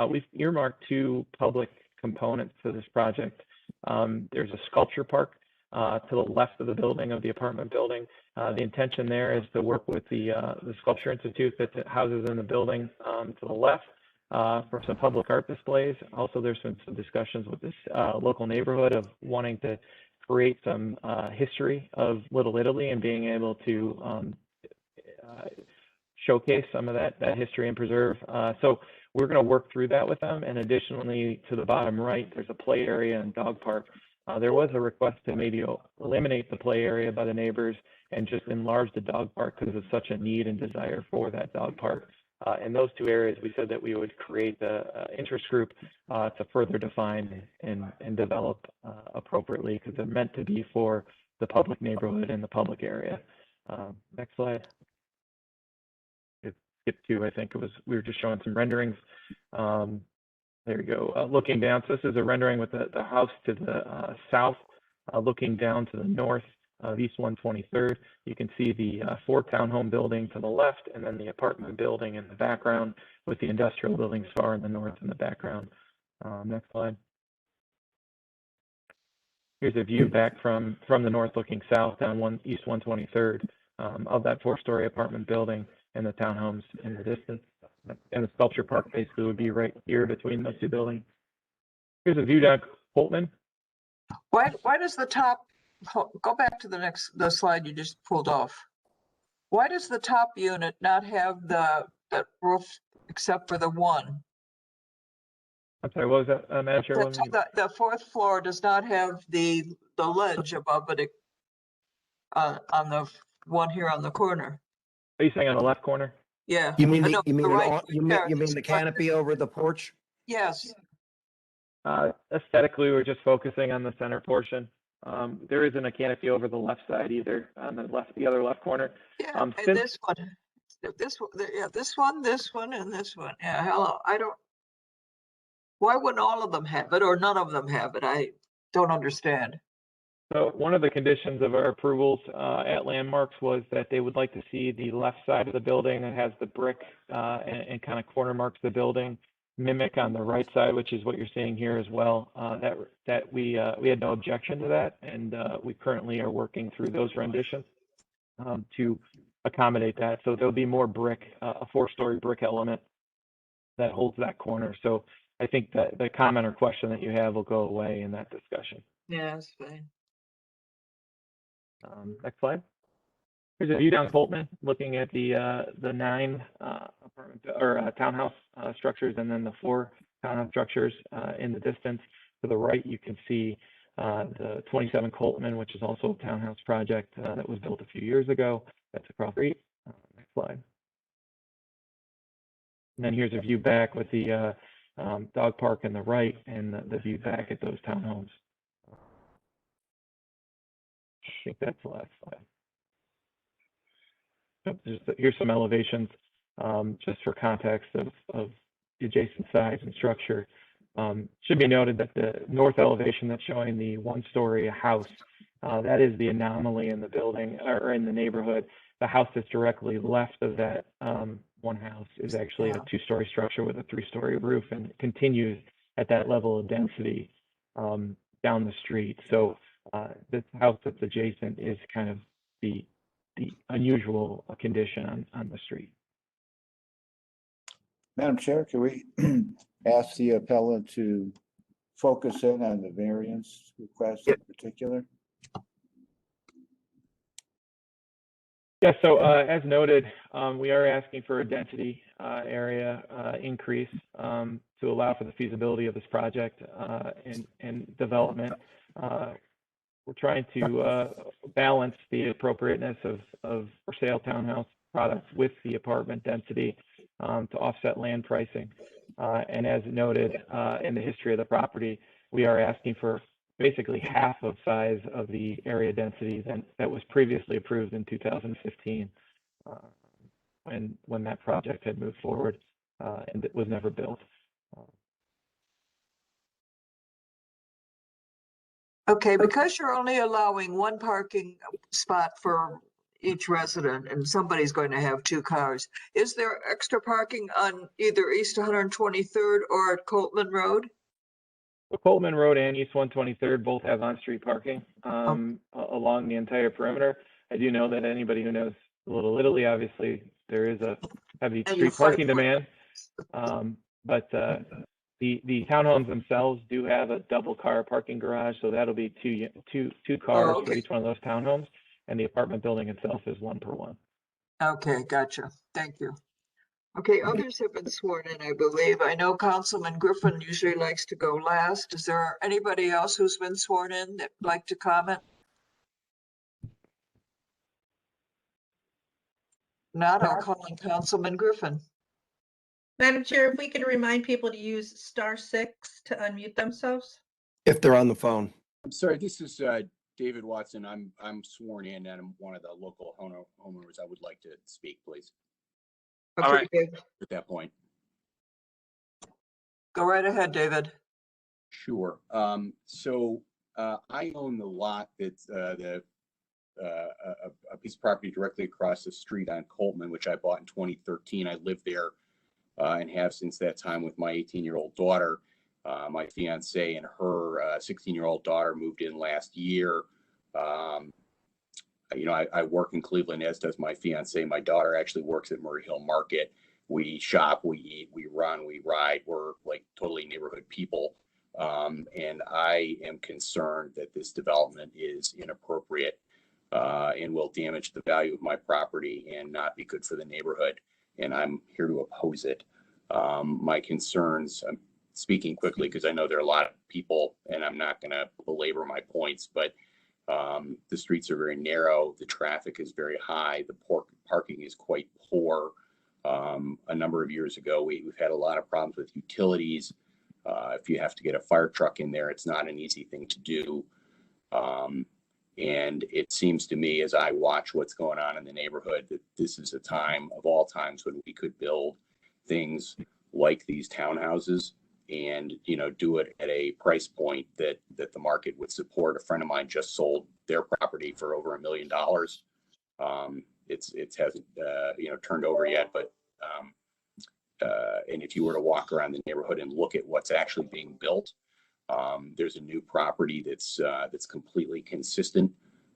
we've earmarked 2 public components to this project. There's a sculpture park to the left of the building, of the apartment building. The intention there is to work with the Sculpture Institute that houses in the building to the left for some public art displays. Also, there's been some discussions with this local neighborhood of wanting to create some history of Little Italy and being able to showcase some of that history and preserve. So we're going to work through that with them. And additionally, to the bottom right, there's a play area and dog park. There was a request to maybe eliminate the play area by the neighbors and just enlarge the dog park because of such a need and desire for that dog park. In those two areas, we said that we would create the interest group to further define and develop appropriately because they're meant to be for the public neighborhood and the public area. Next slide. Skip to, I think it was, we were just showing some renderings. There you go. Looking down, so this is a rendering with the house to the south, looking down to the north of East 123rd. You can see the 4 townhome building to the left, and then the apartment building in the background, with the industrial buildings far in the north in the background. Next slide. Here's a view back from the north looking south down East 123rd of that 4-story apartment building and the townhomes in the distance. And the sculpture park basically would be right here between those two buildings. Here's a view down Coltman. Why does the top, go back to the slide you just pulled off. Why does the top unit not have that roof except for the one? I'm sorry, what was that, Madam Chair? The 4th floor does not have the ledge above it on the one here on the corner. Are you saying on the left corner? Yeah. You mean I know, you mean right you mean the canopy over the porch? Yes. Aesthetically, we're just focusing on the center portion. There isn't a canopy over the left side either, on the other left corner. Yeah, and this one, this one, and this one. Yeah, hello. Why wouldn't all of them have it or none of them have it? I don't understand. So one of the conditions of our approvals at Landmarks was that they would like to see the left side of the building that has the brick and kind of corner marks the building mimic on the right side, which is what you're seeing here as well. That we had no objection to that, and we currently are working through those renditions to accommodate that. So there'll be more brick, a 4-story brick element that holds that corner. So I think that the comment or question that you have will go away in that discussion. Yeah, that's fine. Next slide. Here's a view down Coltman, looking at the 9 apartment or townhouse structures, and then the 4 townhouse structures in the distance. To the right, you can see the 27 Coltman, which is also a townhouse project that was built a few years ago. That's across the street. Next slide. And then here's a view back with the dog park in the right, and the view back at those townhomes. I think that's the last slide. Here's some elevations just for context of the adjacent size and structure. Should be noted that the north elevation that's showing the 1-story house, that is the anomaly in the building or in the neighborhood. The house that's directly left of that one house is actually a 2-story structure with a 3-story roof, and it continues at that level of density down the street. So this house that's adjacent is kind of the unusual condition on the street. Madam Chair, can we ask the appellant to focus in on the variance request in particular? Yeah, so as noted, we are asking for a density area increase to allow for the feasibility of this project and development. We're trying to balance the appropriateness of for sale townhouse products with the apartment density to offset land pricing. And as noted in the history of the property, we are asking for basically half of size of the area density that was previously approved in 2015 when that project had moved forward and it was never built. Okay, because you're only allowing one parking spot for each resident and somebody's going to have 2 cars, is there extra parking on either East 123rd or at Coltman Road? Coltman Road and East 123rd both have on-street parking along the entire perimeter. I do know that anybody who knows Little Italy, obviously, there is a heavy street parking demand. but the townhomes themselves do have a double car parking garage, so that'll be two cars for okay. each one of those townhomes, and the apartment building itself is 1 per 1. Okay, gotcha. Thank you. Okay, others have been sworn in, I believe. I know Councilman Griffin usually likes to go last. Is there anybody else who's been sworn in that'd like to comment? Not, I'll call on Councilman Griffin. Madam Chair, if we could remind people to use *6 to unmute themselves. If they're on the phone. I'm sorry, this is David Watson. I'm sworn in and I'm one of the local homeowners. I would like to speak, please. Okay, All right. David. At that point. Go right ahead, David. Sure. So I own the lot that's a piece of property directly across the street on Coltman, which I bought in 2013. I lived there and have since that time with my 18-year-old daughter. My fiance and her 16-year-old daughter moved in last year. I work in Cleveland, as does my fiance. My daughter actually works at Murray Hill Market. We shop, we eat, we run, we ride. We're like totally neighborhood people. And I am concerned that this development is inappropriate and will damage the value of my property and not be good for the neighborhood. And I'm here to oppose it. My concerns, I'm speaking quickly because I know there are a lot of people and I'm not going to belabor my points, but the streets are very narrow. The traffic is very high. The parking is quite poor. A number of years ago, we've had a lot of problems with utilities. If you have to get a fire truck in there, it's not an easy thing to do. And it seems to me, as I watch what's going on in the neighborhood, that this is a time of all times when we could build things like these townhouses and, do it at a price point that the market would support. A friend of mine just sold their property for over $1 million. It hasn't, turned over yet, but, and if you were to walk around the neighborhood and look at what's actually being built, there's a new property that's completely consistent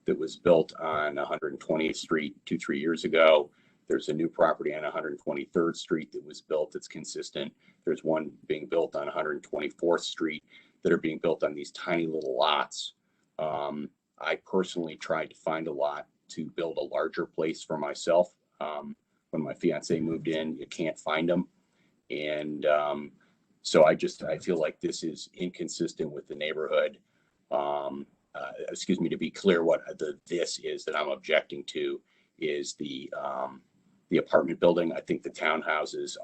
that was built on 120th Street 2-3 years ago. There's a new property on 123rd Street that was built that's consistent. There's one being built on 124th Street that are being built on these tiny little lots. I personally tried to find a lot to build a larger place for myself. When my fiance moved in, you can't find them. And so I feel like this is inconsistent with the neighborhood. To be clear, what this is that I'm objecting to is the apartment building. I think the townhouses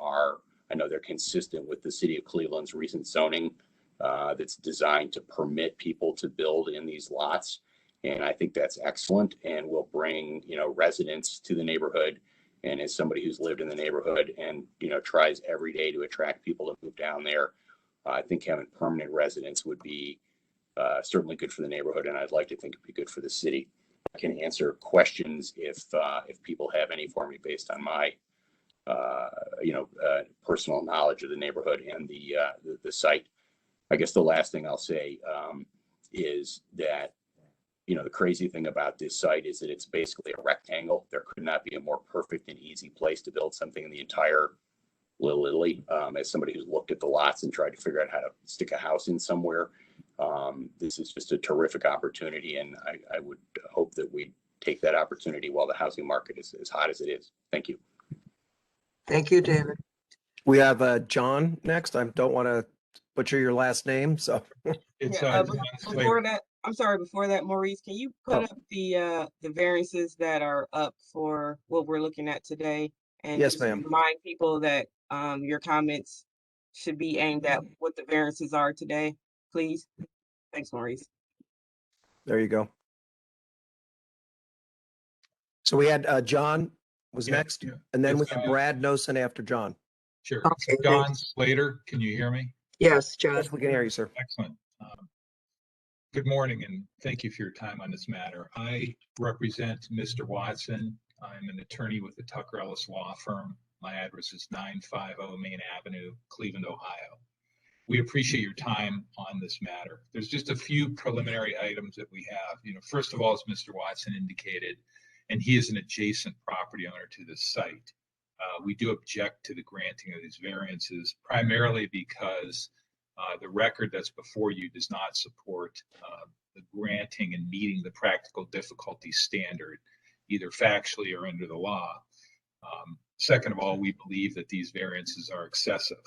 I know they're consistent with the city of Cleveland's recent zoning that's designed to permit people to build in these lots. And I think that's excellent and will bring, residents to the neighborhood. And as somebody who's lived in the neighborhood and, tries every day to attract people to move down there, I think having permanent residents would be certainly good for the neighborhood. And I'd like to think it'd be good for the city. I can answer questions if people have any for me based on my, personal knowledge of the neighborhood and the site. I guess the last thing I'll say is that, the crazy thing about this site is that it's basically a rectangle. There could not be a more perfect and easy place to build something in the entire Little Italy. As somebody who's looked at the lots and tried to figure out how to stick a house in somewhere, this is just a terrific opportunity. And I would hope that we take that opportunity while the housing market is as hot as it is. Thank you. Thank you, David. We have John next. I don't want to butcher your last name, so. Before that, Maurice, can you put up the variances that are up for what we're looking at today? And yes, just ma'am. remind people that your comments should be aimed at what the variances are today, please. Thanks, Maurice. There you go. So we had John was next, and then we had Brad Nosen after John. Sure. Okay, John thanks. Slater, can you hear me? Yes, John. Yes, we can hear you, sir. Excellent. Good morning, and thank you for your time on this matter. I represent Mr. Watson. I'm an attorney with the Tucker Ellis Law Firm. My address is 950 Main Avenue, Cleveland, Ohio. We appreciate your time on this matter. There's just a few preliminary items that we have. First of all, as Mr. Watson indicated, and he is an adjacent property owner to this site. We do object to the granting of these variances primarily because the record that's before you does not support the granting and meeting the practical difficulty standard, either factually or under the law. Second of all, we believe that these variances are excessive.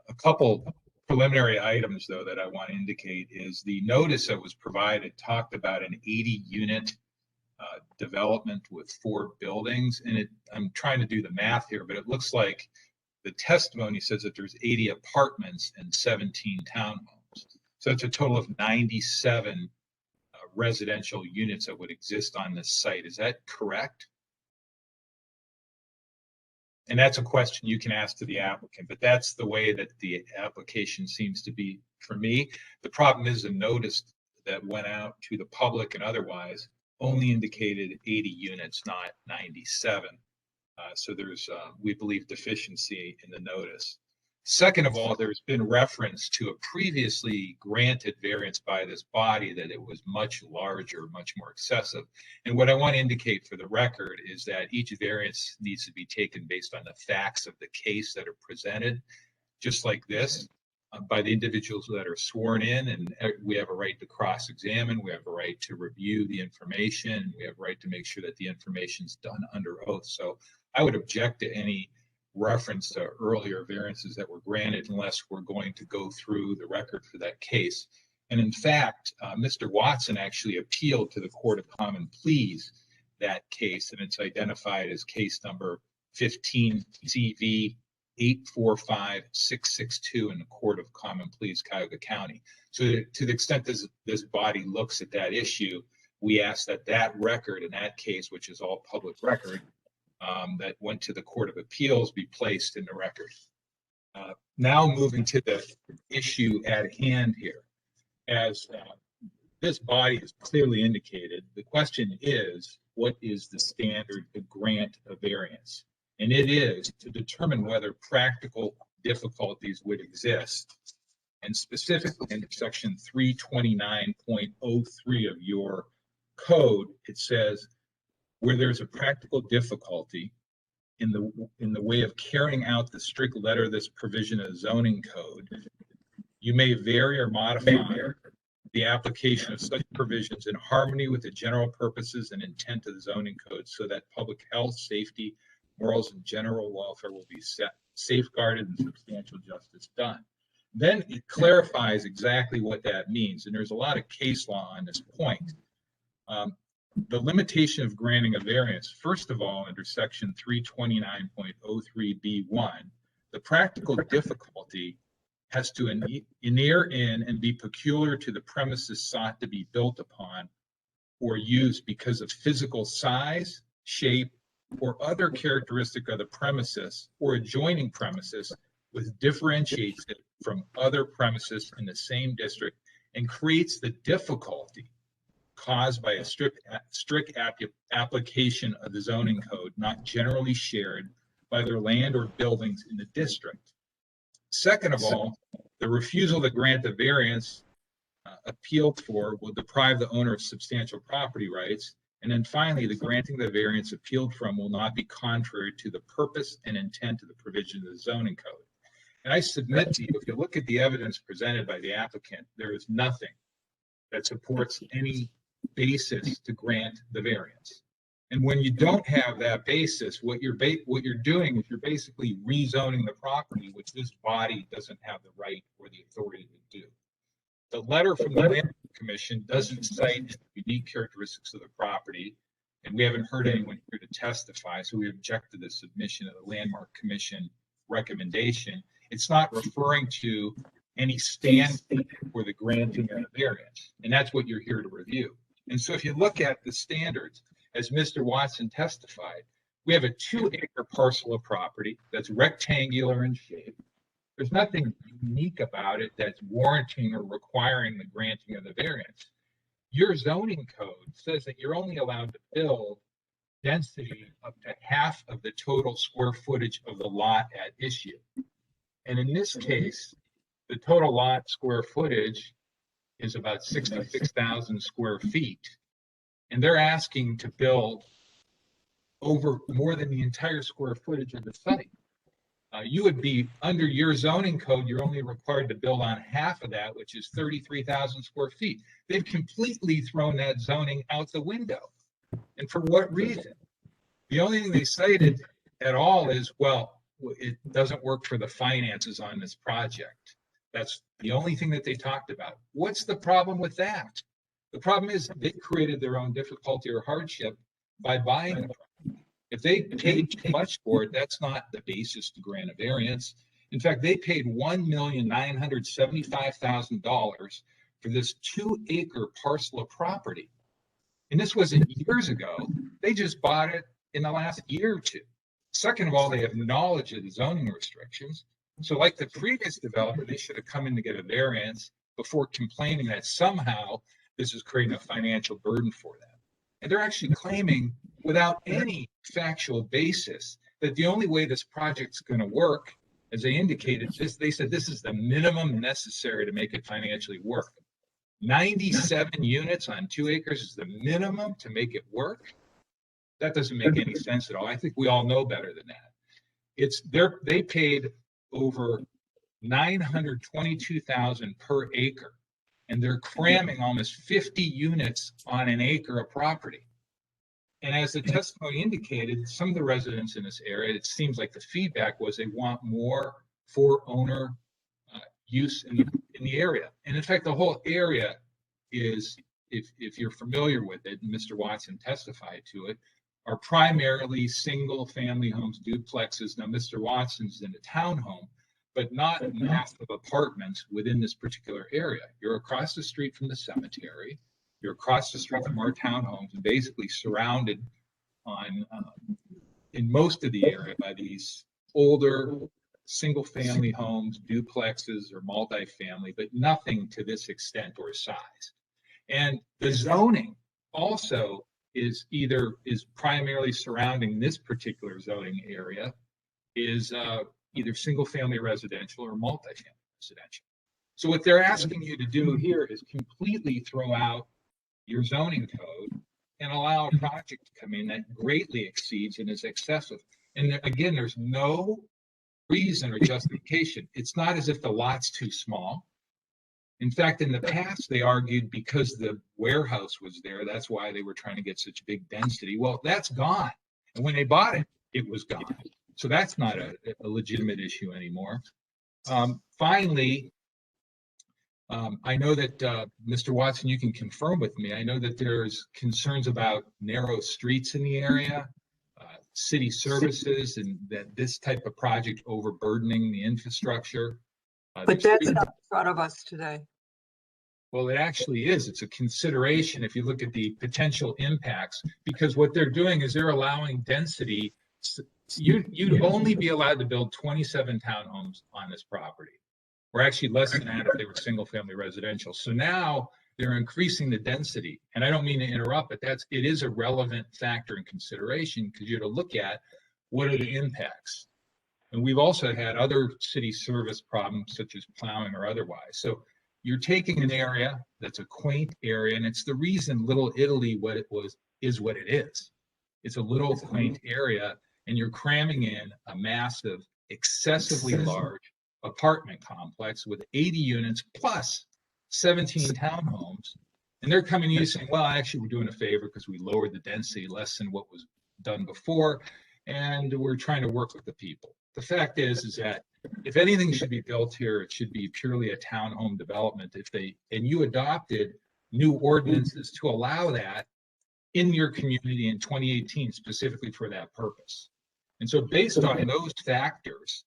A couple preliminary items, though, that I want to indicate is the notice that was provided talked about an 80-unit development with 4 buildings. And I'm trying to do the math here, but it looks like the testimony says that there's 80 apartments and 17 townhomes. So it's a total of 97 residential units that would exist on this site. Is that correct? And that's a question you can ask to the applicant, but that's the way that the application seems to be for me. The problem is the notice that went out to the public and otherwise only indicated 80 units, not 97. So there's, we believe, deficiency in the notice. Second of all, there's been reference to a previously granted variance by this body that it was much larger, much more excessive. And what I want to indicate for the record is that each variance needs to be taken based on the facts of the case that are presented, just like this, by the individuals that are sworn in. And we have a right to cross-examine, we have a right to review the information, we have a right to make sure that the information is done under oath. So I would object to any reference to earlier variances that were granted unless we're going to go through the record for that case. And in fact, Mr. Watson actually appealed to the Court of Common Pleas that case, and it's identified as case number 15 CV 845662 in the Court of Common Pleas, Cuyahoga County. So to the extent this body looks at that issue, we ask that that record in that case, which is all public record, that went to the Court of Appeals, be placed in the record. Now moving to the issue at hand here. As this body has clearly indicated, the question is, what is the standard to grant a variance? And it is to determine whether practical difficulties would exist. And specifically in section 329.03 of your code, it says, where there's a practical difficulty in the way of carrying out the strict letter of this provision of the zoning code, you may vary or modify the application of such provisions in harmony with the general purposes and intent of the zoning code so that public health, safety, morals, and general welfare will be safeguarded and substantial justice done. Then it clarifies exactly what that means. And there's a lot of case law on this point. The limitation of granting a variance, first of all, under section 329.03B1, the practical difficulty has to inhere in and be peculiar to the premises sought to be built upon or used because of physical size, shape, or other characteristic of the premises or adjoining premises, which differentiates it from other premises in the same district and creates the difficulty caused by a strict application of the zoning code not generally shared by their land or buildings in the district. Second of all, the refusal to grant the variance appealed for will deprive the owner of substantial property rights. And then finally, the granting the variance appealed from will not be contrary to the purpose and intent of the provision of the zoning code. And I submit to you, if you look at the evidence presented by the applicant, there is nothing that supports any basis to grant the variance. And when you don't have that basis, what you're doing is you're basically rezoning the property, which this body doesn't have the right or the authority to do. The letter from the Land Commission doesn't cite unique characteristics of the property, and we haven't heard anyone here to testify, so we object to the submission of the Landmark Commission recommendation. It's not referring to any standard for the granting of the variance, and that's what you're here to review. And so if you look at the standards, as Mr. Watson testified, we have a 2-acre parcel of property that's rectangular in shape. There's nothing unique about it that's warranting or requiring the granting of the variance. Your zoning code says that you're only allowed to build density up to half of the total square footage of the lot at issue. And in this case, the total lot square footage is about 66,000 square feet. And they're asking to build over more than the entire square footage of the site. You would be under your zoning code, you're only required to build on half of that, which is 33,000 square feet. They've completely thrown that zoning out the window. And for what reason? The only thing they cited at all is, well, it doesn't work for the finances on this project. That's the only thing that they talked about. What's the problem with that? The problem is they created their own difficulty or hardship by buying the property. If they paid too much for it, that's not the basis to grant a variance. In fact, they paid $1,975,000 for this 2-acre parcel of property. And this wasn't years ago. They just bought it in the last year or two. Second of all, they have knowledge of the zoning restrictions. So like the previous developer, they should have come in to get a variance before complaining that somehow this is creating a financial burden for them. And they're actually claiming without any factual basis that the only way this project's going to work, as they indicated, they said this is the minimum necessary to make it financially work. 97 units on 2 acres is the minimum to make it work. That doesn't make any sense at all. I think we all know better than that. They paid over $922,000 per acre, and they're cramming almost 50 units on an acre of property. And as the testimony indicated, some of the residents in this area, it seems like the feedback was they want more for owner use in the area. And in fact, the whole area is, if you're familiar with it, and Mr. Watson testified to it, are primarily single family homes, duplexes. Now, Mr. Watson's in a townhome, but not massive apartments within this particular area. You're across the street from the cemetery. You're across the street from our townhomes and basically surrounded on, in most of the area by these older single family homes, duplexes or multifamily, but nothing to this extent or size. And the zoning also is primarily surrounding this particular zoning area is either single family residential or multifamily residential. So what they're asking you to do here is completely throw out your zoning code and allow a project to come in that greatly exceeds and is excessive. And again, there's no reason or justification. It's not as if the lot's too small. In fact, in the past, they argued because the warehouse was there, that's why they were trying to get such big density. Well, that's gone. And when they bought it, it was gone. So that's not a legitimate issue anymore. Finally, I know that, Mr. Watson, you can confirm with me, I know that there's concerns about narrow streets in the area, city services, and that this type of project overburdening the infrastructure. But that's not in front of us today. Well, it actually is. It's a consideration if you look at the potential impacts, because what they're doing is they're allowing density. You'd only be allowed to build 27 townhomes on this property, or actually less than that if they were single family residential. So now they're increasing the density. And I don't mean to interrupt, but it is a relevant factor in consideration because you have to look at what are the impacts. And we've also had other city service problems such as plowing or otherwise. So you're taking an area that's a quaint area, and it's the reason Little Italy is what it is. It's a little quaint area, and you're cramming in a massive, excessively large apartment complex with 80 units plus 17 townhomes. And they're coming to you saying, well, actually, we're doing a favor because we lowered the density less than what was done before, and we're trying to work with the people. The fact is that if anything should be built here, it should be purely a townhome development. And you adopted new ordinances to allow that in your community in 2018, specifically for that purpose. And so based on those factors,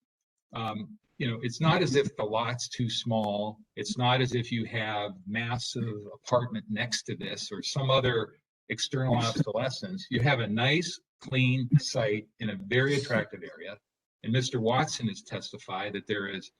it's not as if the lot's too small. It's not as if you have massive apartment next to this or some other external obsolescence. You have a nice, clean site in a very attractive area. And Mr. Watson has testified that there is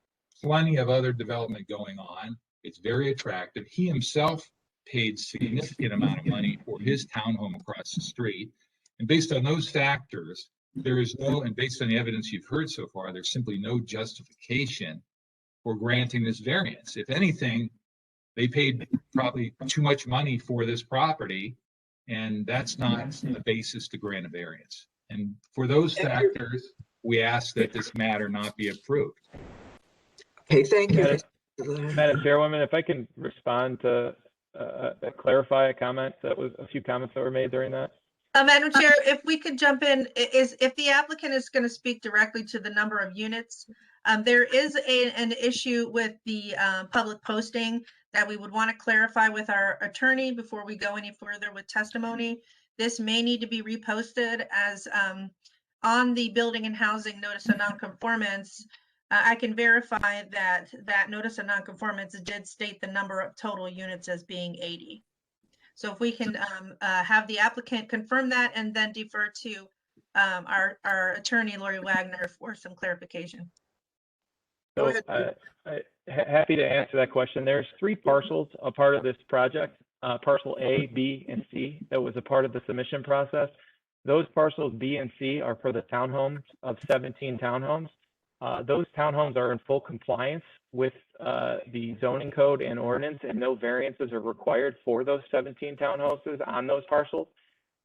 plenty of other development going on. It's very attractive. He himself paid significant amount of money for his townhome across the street. And based on those factors, and based on the evidence you've heard so far, there's simply no justification for granting this variance. If anything, they paid probably too much money for this property, and that's not the basis to grant a variance. And for those factors, we ask that this matter not be approved. Okay, thank you. Madam Chairwoman, if I can respond to clarify a comment that was a few comments that were made during that. Madam Chair, if we could jump in, is if the applicant is going to speak directly to the number of units, there is an issue with the public posting that we would want to clarify with our attorney before we go any further with testimony. This may need to be reposted as on the building and housing notice of nonconformance. I can verify that that notice of nonconformance did state the number of total units as being 80. So if we can have the applicant confirm that and then defer to our attorney, Lori Wagner, for some clarification. So happy to answer that question. There's 3 parcels a part of this project, parcel A, B, and C, that was a part of the submission process. Those parcels B and C are for the townhomes of 17 townhomes. Those townhomes are in full compliance with the zoning code and ordinance, and no variances are required for those 17 townhouses on those parcels.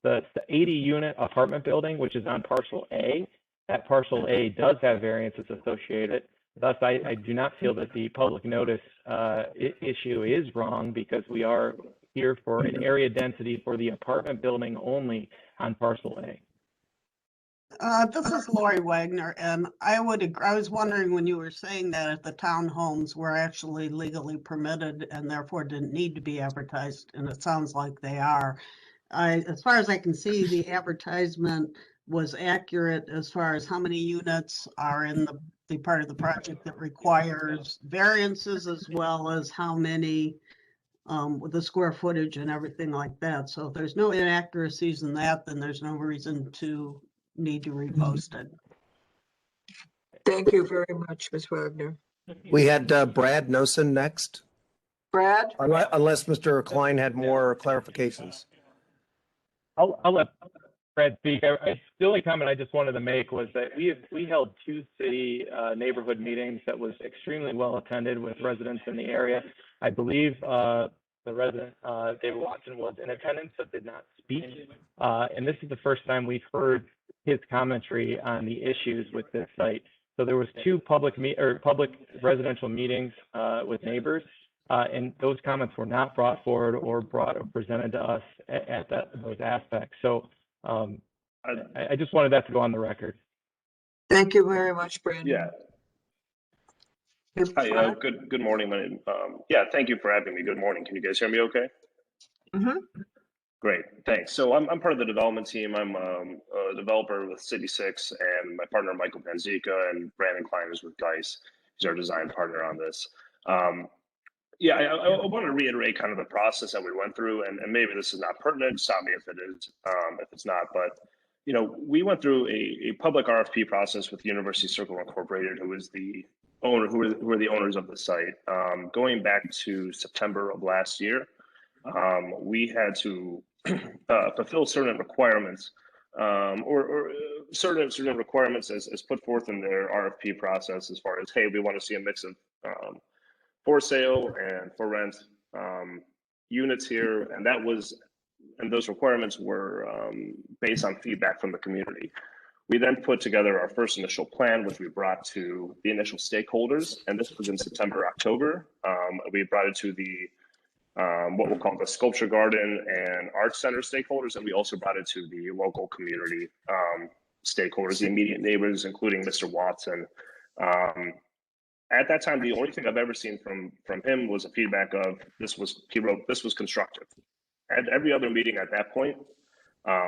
The 80 unit apartment building, which is on parcel A, that parcel A does have variances associated. Thus, I do not feel that the public notice issue is wrong, because we are here for an area density for the apartment building only on parcel A. This is Lori Wagner, and I would agree. I was wondering when you were saying that if the townhomes were actually legally permitted and therefore didn't need to be advertised, and it sounds like they are. As far as I can see, the advertisement was accurate as far as how many units are in the part of the project that requires variances, as well as how many with the square footage and everything like that. So if there's no inaccuracies in that, then there's no reason to need to repost it. Thank you very much, Ms. Wagner. We had Brad Nosen next. Brad? Unless Mr. Klein had more clarifications. I'll let Brad speak. The only comment I just wanted to make was that we held 2 city neighborhood meetings that was extremely well attended with residents in the area. I believe the resident, David Watson, was in attendance but did not speak. And this is the first time we've heard his commentary on the issues with this site. So there was 2 public residential meetings with neighbors, and those comments were not brought forward or presented to us at those aspects. So I just wanted that to go on the record. Thank you very much, Brandon. Yeah. Hi, good morning. Yeah, thank you for having me. Good morning. Can you guys hear me okay? Mm-hmm. Great, thanks. So I'm part of the development team. I'm a developer with City 6, and my partner, Michael Panzica, and Brandon Klein is with Geis. He's our design partner on this. Yeah, I want to reiterate kind of the process that we went through, and maybe this is not pertinent. Stop me if it is, if it's not. But you know, we went through a public RFP process with University Circle Incorporated, who is the owner, who are the owners of the site. Going back to September of last year, we had to fulfill certain requirements, or certain requirements as put forth in their RFP process, as far as, hey, we want to see a mix of for sale and for rent units here, and those requirements were based on feedback from the community. We then put together our first initial plan, which we brought to the initial stakeholders, and this was in September, October. We brought it to the what we'll call the Sculpture Garden and Arts Center stakeholders, and we also brought it to the local community stakeholders, the immediate neighbors, including Mr. Watson. At that time, the only thing I've ever seen from him was a feedback of he wrote, this was constructive. At every other meeting at that point,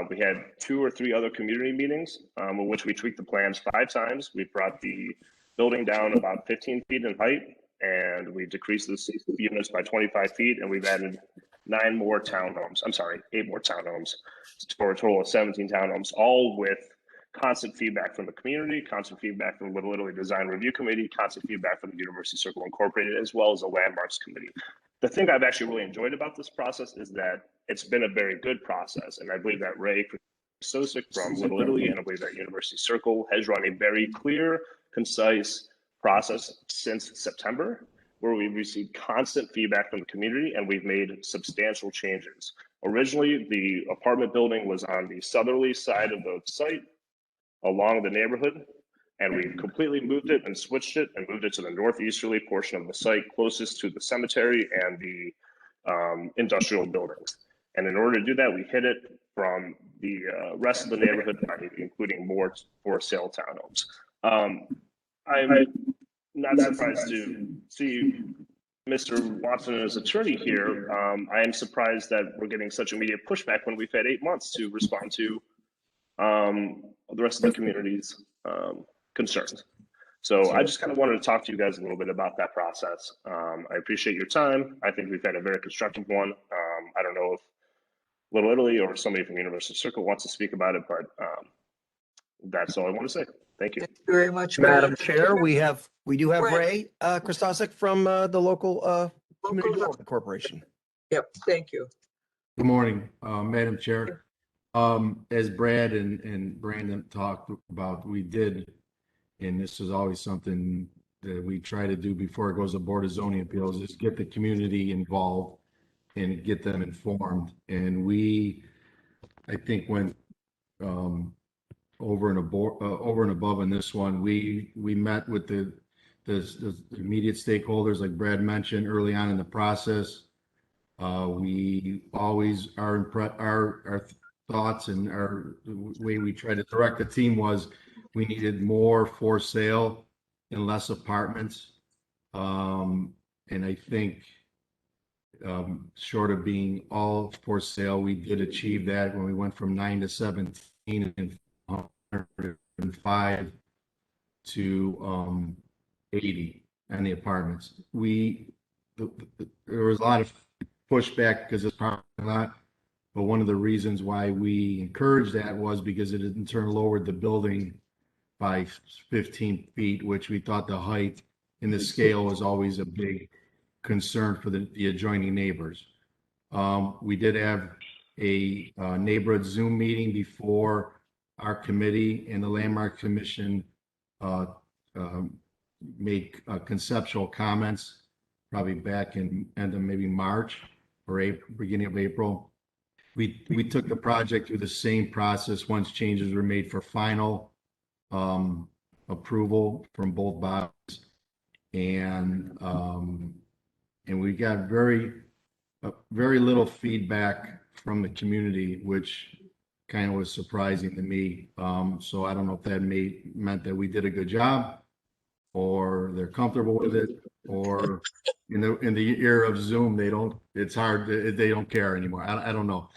we had 2 or 3 other community meetings in which we tweaked the plans 5 times. We brought the building down about 15 feet in height, and we decreased the units by 25 feet, and we've added 8 more townhomes for a total of 17 townhomes, all with constant feedback from the community, constant feedback from the Little Italy Design Review Committee, constant feedback from the University Circle Incorporated, as well as the Landmarks Committee. The thing I've actually really enjoyed about this process is that it's been a very good process, and I believe that Ray Kristosik from Little Italy, and I believe that University Circle has run a very clear, concise process since September, where we've received constant feedback from the community, and we've made substantial changes. Originally, the apartment building was on the southerly side of the site. along the neighborhood, and we've completely moved it and switched it and moved it to the northeasterly portion of the site closest to the cemetery and the industrial buildings. And in order to do that, we hid it from the rest of the neighborhood by including more for sale townhomes. I'm not surprised to see Mr. Watson as attorney here. I am surprised that we're getting such immediate pushback when we've had 8 months to respond to the rest of the community's concerns. So I just kind of wanted to talk to you guys a little bit about that process. I appreciate your time. I think we've had a very constructive one. I don't know if Little Italy or somebody from Universal Circle wants to speak about it, but that's all I want to say. Thank you. Thank you very much, Madam Chair, we do have Ray. Ray Christosik from the local Community Development Corporation. Yep, thank you. Good morning, Madam Chair. As Brad and Brandon talked about, we did, and this is always something that we try to do before it goes to Board of Zoning Appeals, is get the community involved and get them informed. And we, I think, went over and above in this one. We met with the immediate stakeholders, like Brad mentioned early on in the process. We always our thoughts and our way we try to direct the team was we needed more for sale and less apartments. And I think short of being all for sale, we did achieve that when we went from 9 to 17 and 105 to 80 on the apartments. There was a lot of pushback because it's parking lot, but one of the reasons why we encouraged that was because it in turn lowered the building by 15 feet, which we thought the height and the scale was always a big concern for the adjoining neighbors. We did have a neighborhood Zoom meeting before our committee and the Landmark Commission made conceptual comments, probably back in end of maybe March or beginning of April. We took the project through the same process once changes were made for final approval from both bodies, and we got very little feedback from the community, which kind of was surprising to me. So I don't know if that meant that we did a good job, or they're comfortable with it, or in the era of Zoom, they don't care anymore. I don't know.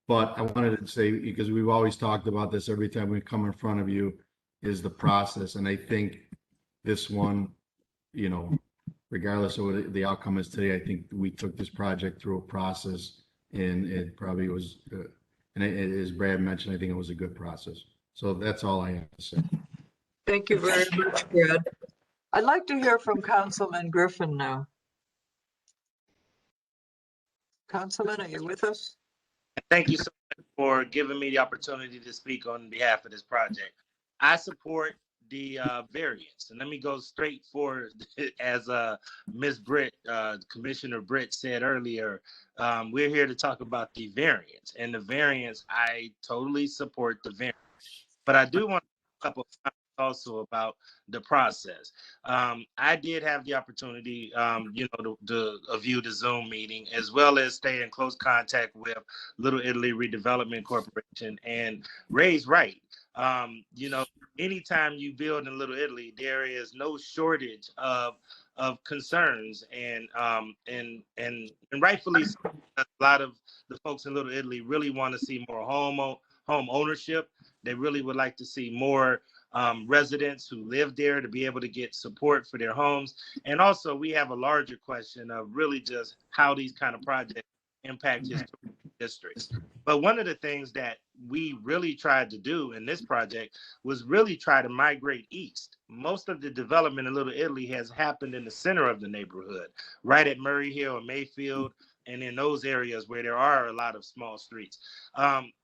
But I wanted to say, because we've always talked about this every time we come in front of you, is the process. And I think this one, regardless of what the outcome is today, I think we took this project through a process, and it probably was, and as Brad mentioned, I think it was a good process. So that's all I have to say. Thank you very much, Brad. I'd like to hear from Councilman Griffin now. Councilman, are you with us? Thank you so much for giving me the opportunity to speak on behalf of this project. I support the variance, and let me go straight for, as Ms. Britt, Commissioner Britt said earlier, we're here to talk about the variance, and the variance, I totally support the variance, but I do want a couple of comments also about the process. I did have the opportunity, to view the Zoom meeting, as well as stay in close contact with Little Italy Redevelopment Corporation. And Ray's right. Anytime you build in Little Italy, there is no shortage of concerns, and rightfully so. A lot of the folks in Little Italy really want to see more home ownership. They really would like to see more residents who live there to be able to get support for their homes. And also, we have a larger question of really just how these kind of projects impact his districts. But one of the things that we really tried to do in this project was really try to migrate east. Most of the development in Little Italy has happened in the center of the neighborhood, right at Murray Hill and Mayfield, and in those areas where there are a lot of small streets.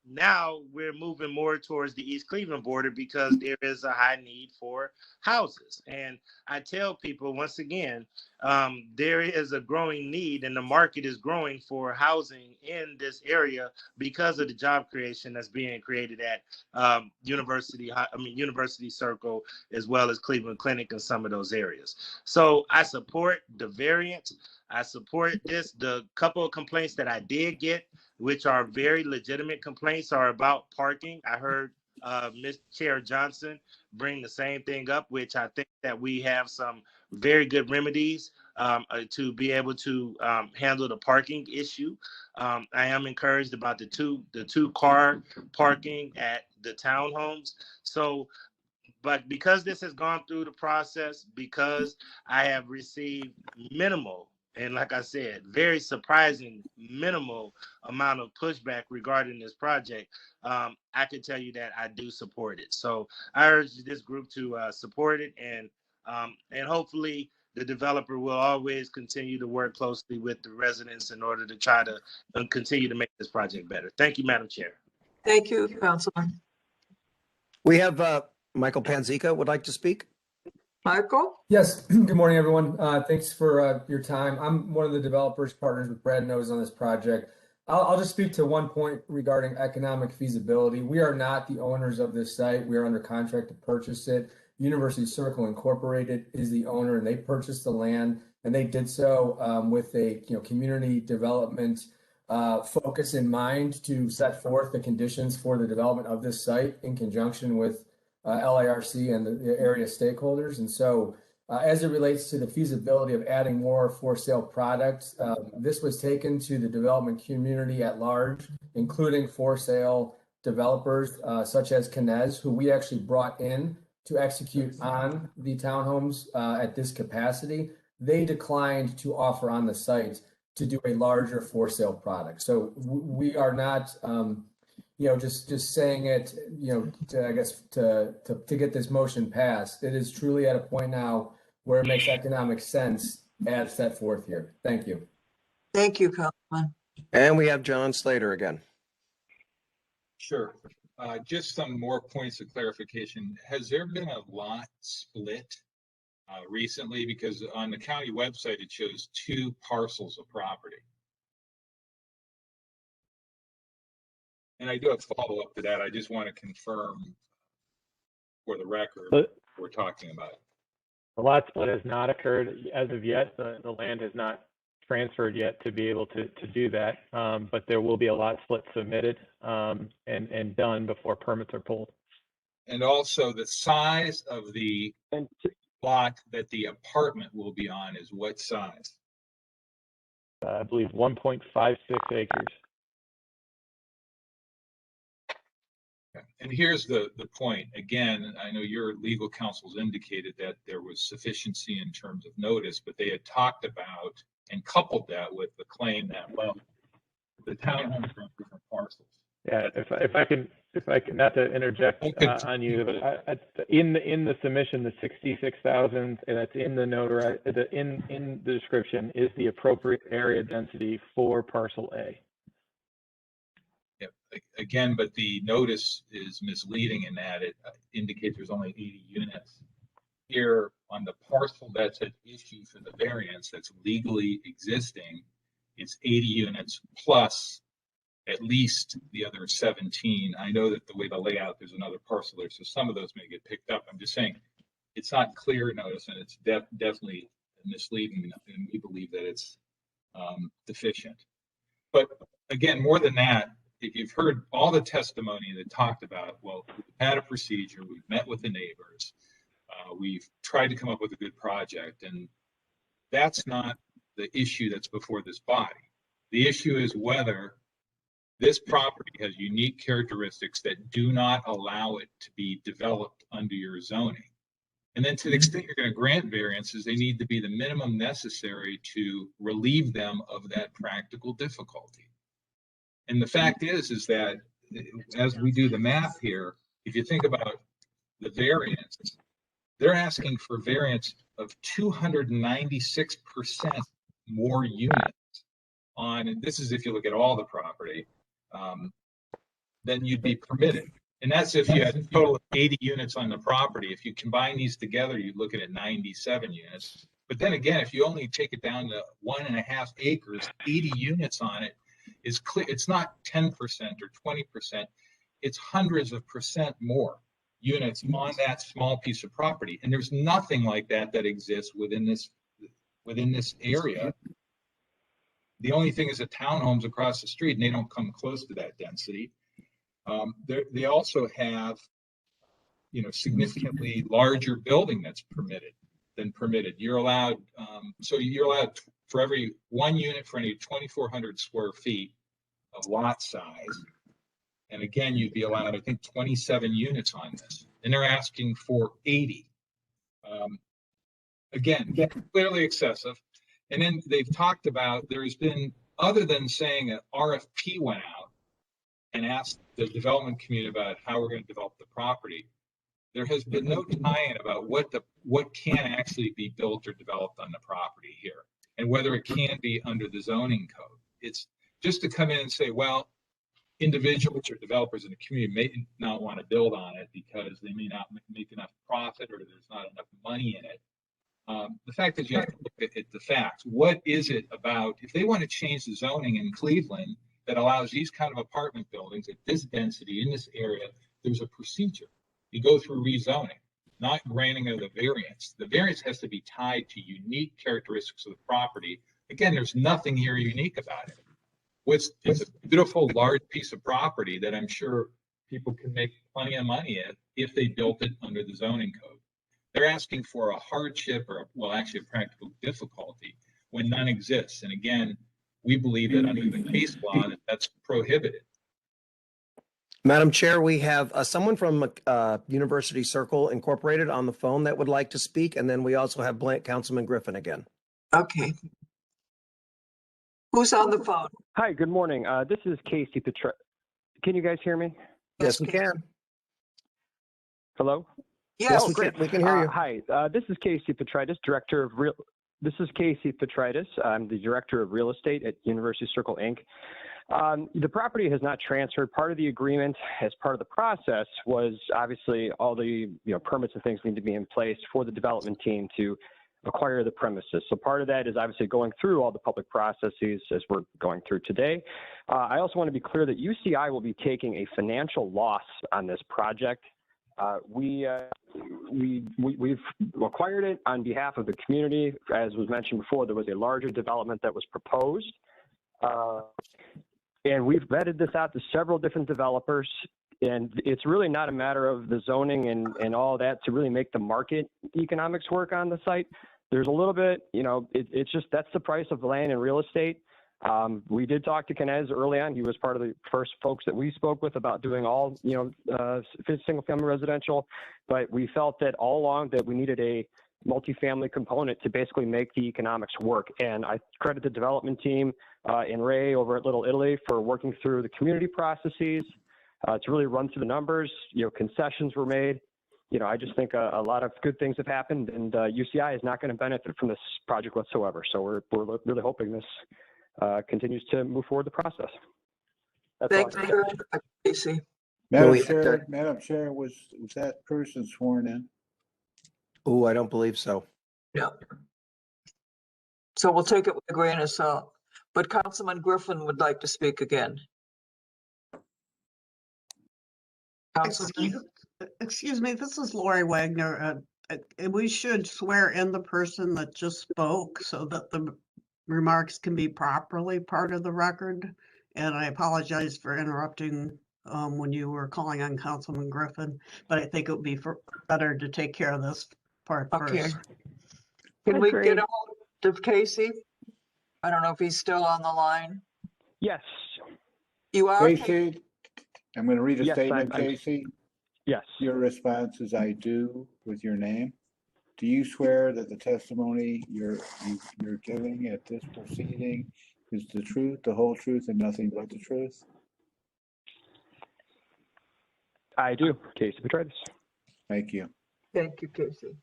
now we're moving more towards the East Cleveland border because there is a high need for houses. And I tell people once again, there is a growing need and the market is growing for housing in this area because of the job creation that's being created at University Circle, as well as Cleveland Clinic and some of those areas. So I support the variance. I support this. The couple of complaints that I did get, which are very legitimate complaints, are about parking. I heard Ms. Chair Johnson bring the same thing up, which I think that we have some very good remedies to be able to handle the parking issue. I am encouraged about the two car parking at the townhomes. So, but because this has gone through the process, because I have received minimal, and like I said, very surprising minimal amount of pushback regarding this project, I can tell you that I do support it. So I urge this group to support it, and hopefully the developer will always continue to work closely with the residents in order to try to continue to make this project better. Thank you, Madam Chair. Thank you, Councilman. We have Michael Panzica would like to speak. Michael? Yes, good morning, everyone. Thanks for your time. I'm one of the developers partners with Brad Knows on this project. I'll just speak to one point regarding economic feasibility. We are not the owners of this site. We are under contract to purchase it. University Circle Incorporated is the owner, and they purchased the land, and they did so with a community development focus in mind to set forth the conditions for the development of this site in conjunction with LARC and the area stakeholders. And so as it relates to the feasibility of adding more for sale products, this was taken to the development community at large, including for sale developers such as Kinez, who we actually brought in to execute on the townhomes at this capacity. They declined to offer on the site to do a larger for sale product. So we are not just saying it, to get this motion passed. It is truly at a point now where it makes economic sense as set forth here. Thank you. Thank you, Councilman. And we have John Slater again. Sure. Just some more points of clarification. Has there been a lot split recently? Because on the county website, it shows 2 parcels of property. And I do have follow up to that. I just want to confirm for the record what we're talking about. The lot split has not occurred as of yet. The land has not transferred yet to be able to do that, but there will be a lot split submitted and done before permits are pulled. And also the size of the lot that the apartment will be on is what size? I believe 1.56 acres. And here's the point. Again, I know your legal counsel's indicated that there was sufficiency in terms of notice, but they had talked about and coupled that with the claim that, well, the townhomes are on different parcels. Yeah, if I can, not to interject on you, but in the submission, the 66,000, and that's in the notary, in the description is the appropriate area density for parcel A. Yeah, again, but the notice is misleading in that it indicates there's only 80 units. Here on the parcel that's at issue for the variance that's legally existing, it's 80 units plus at least the other 17. I know that the way the layout, there's another parcel there, so some of those may get picked up. I'm just saying it's not clear notice, and it's definitely misleading, and we believe that it's deficient. But again, more than that, if you've heard all the testimony that talked about, well, we've had a procedure, we've met with the neighbors, we've tried to come up with a good project, and that's not the issue that's before this body. The issue is whether this property has unique characteristics that do not allow it to be developed under your zoning. And then to the extent you're going to grant variances, they need to be the minimum necessary to relieve them of that practical difficulty. And the fact is that as we do the math here, if you think about the variance, they're asking for variance of 296% more units on, and this is if you look at all the property, then you'd be permitted. And that's if you had a total of 80 units on the property. If you combine these together, you're looking at 97 units. But then again, if you only take it down to 1.5 acres, 80 units on it is clear. It's not 10% or 20%. It's hundreds of percent more units on that small piece of property. And there's nothing like that that exists within this area. The only thing is the townhomes across the street, and they don't come close to that density. They also have, significantly larger building that's than permitted. You're allowed, you're allowed for every 1 unit for any 2,400 square feet of lot size. And again, you'd be allowed, I think, 27 units on this, and they're asking for 80. Again, clearly excessive. And then they've talked about, there's been, other than saying an RFP went out and asked the development community about how we're going to develop the property, there has been no tie-in about what can actually be built or developed on the property here, and whether it can be under the zoning code. It's just to come in and say, well, individuals or developers in the community may not want to build on it because they may not make enough profit or there's not enough money in it. The fact that you have to look at the facts. What is it about, if they want to change the zoning in Cleveland that allows these kind of apartment buildings at this density in this area, there's a procedure. You go through rezoning, not granting of the variance. The variance has to be tied to unique characteristics of the property. Again, there's nothing here unique about it. It's a beautiful, large piece of property that I'm sure people can make plenty of money at if they built it under the zoning code. They're asking for a hardship or, actually a practical difficulty when none exists. And again, we believe that under the case law, that's prohibited. Madam Chair, we have someone from University Circle Incorporated on the phone that would like to speak, and then we also have Councilman Griffin again. Okay. Who's on the phone? Hi, good morning. This is Casey Petra. Can you guys hear me? Yes, we can. Hello? Yes, we can hear you. Hi, this is Casey Petritis, Director of Real. This is Casey Petritis. I'm the Director of Real Estate at University Circle Inc. The property has not transferred. Part of the agreement, as part of the process, was obviously all the permits and things need to be in place for the development team to acquire the premises. So part of that is obviously going through all the public processes as we're going through today. I also want to be clear that UCI will be taking a financial loss on this project. We've acquired it on behalf of the community. As was mentioned before, there was a larger development that was proposed. And we've vetted this out to several different developers. And it's really not a matter of the zoning and all that to really make the market economics work on the site. There's a little bit, it's just, that's the price of land and real estate. We did talk to Kenez early on. He was part of the first folks that we spoke with about doing all, single family residential, but we felt that all along that we needed a multifamily component to basically make the economics work. And I credit the development team and Ray over at Little Italy for working through the community processes to really run through the numbers. Concessions were made. I just think a lot of good things have happened, and UCI is not going to benefit from this project whatsoever. So we're really hoping this continues to move forward the process. Thanks very much, Casey. Madam Chair, was that person sworn in? Oh, I don't believe so. Yeah. So we'll take it with a grain of salt. But Councilman Griffin would like to speak again. Excuse me, this is Lori Wagner. We should swear in the person that just spoke so that the remarks can be properly part of the record. And I apologize for interrupting when you were calling on Councilman Griffin, but I think it would be better to take care of this part first. Can we get a hold of Casey? I don't know if he's still on the line. Yes. You are? Casey, I'm going to read a statement, Casey. Yes. Your response is I do with your name. Do you swear that the testimony you're giving at this proceeding is the truth, the whole truth, and nothing but the truth? I do, Casey Petritis. Thank you. Thank you, Casey.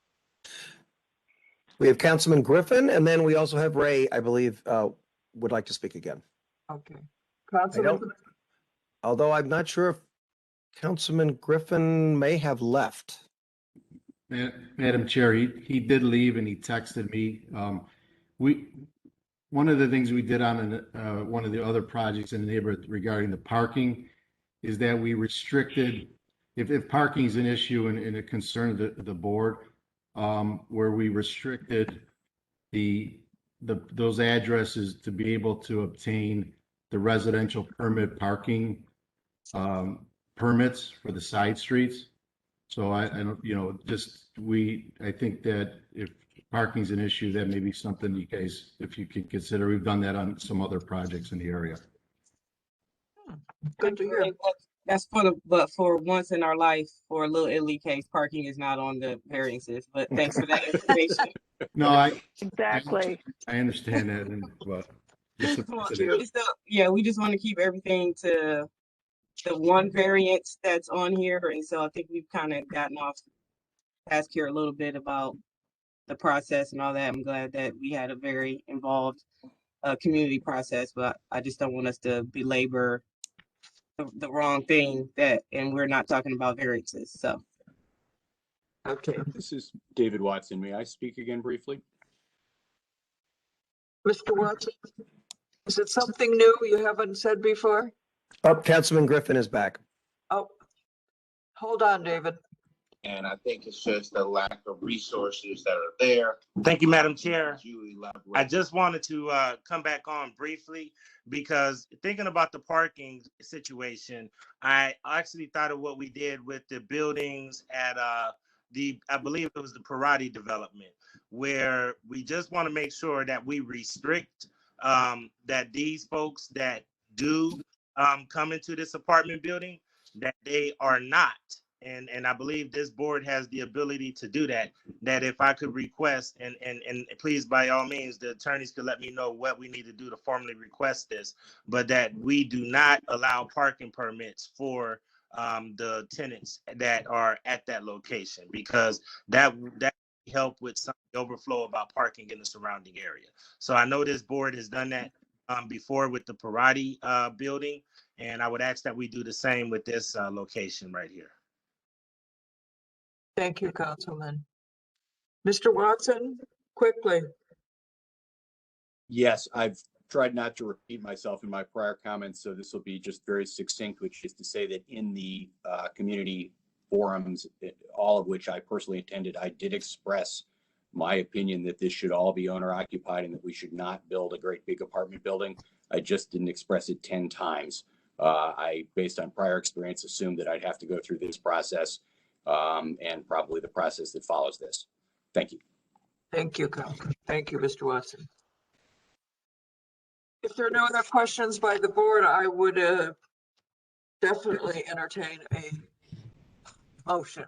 We have Councilman Griffin, and then we also have Ray, I believe, would like to speak again. Okay. Councilman. Although I'm not sure if Councilman Griffin may have left. Madam Chair, he did leave and he texted me. One of the things we did on one of the other projects in the neighborhood regarding the parking is that we restricted, if parking is an issue and a concern of the board, where we restricted those addresses to be able to obtain the residential permit parking permits for the side streets. So I don't, I think that if parking is an issue, that may be something you guys, if you could consider. We've done that on some other projects in the area. Good to hear. That's but for once in our life, for a Little Italy case, parking is not on the variances, but thanks for that information. No, Exactly. I understand that, but yeah, we just want to keep everything to the one variance that's on here, and so I think we've kind of gotten off task here a little bit about the process and all that. I'm glad that we had a very involved community process, but I just don't want us to belabor the wrong thing and we're not talking about variances. So, okay, This is David Watson. May I speak again briefly? Mr. Watson, is it something new you haven't said before? Oh, Councilman Griffin is back. Oh, hold on, David. And I think it's just the lack of resources that are there. Thank you, Madam Chair. You elaborate. I just wanted to come back on briefly because thinking about the parking situation, I actually thought of what we did with the buildings at I believe it was the Parati development, where we just want to make sure that we restrict that these folks that do come into this apartment building, that they are not. And I believe this board has the ability to do that, that if I could request, and please, by all means, the attorneys could let me know what we need to do to formally request this, but that we do not allow parking permits for the tenants that are at that location, because that help with some overflow about parking in the surrounding area. So I know this board has done that before with the Parati building, and I would ask that we do the same with this location right here. Thank you, Councilman. Mr. Watson, quickly. Yes, I've tried not to repeat myself in my prior comments, so this will be just very succinct, which is to say that in the community forums, all of which I personally attended, I did express my opinion that this should all be owner occupied and that we should not build a great big apartment building. I just didn't express it 10 times. I, based on prior experience, assumed that I'd have to go through this process and probably the process that follows this. Thank you. Thank you, Councilman. Thank you, Mr. Watson. If there are no other questions by the board, I would definitely entertain a motion.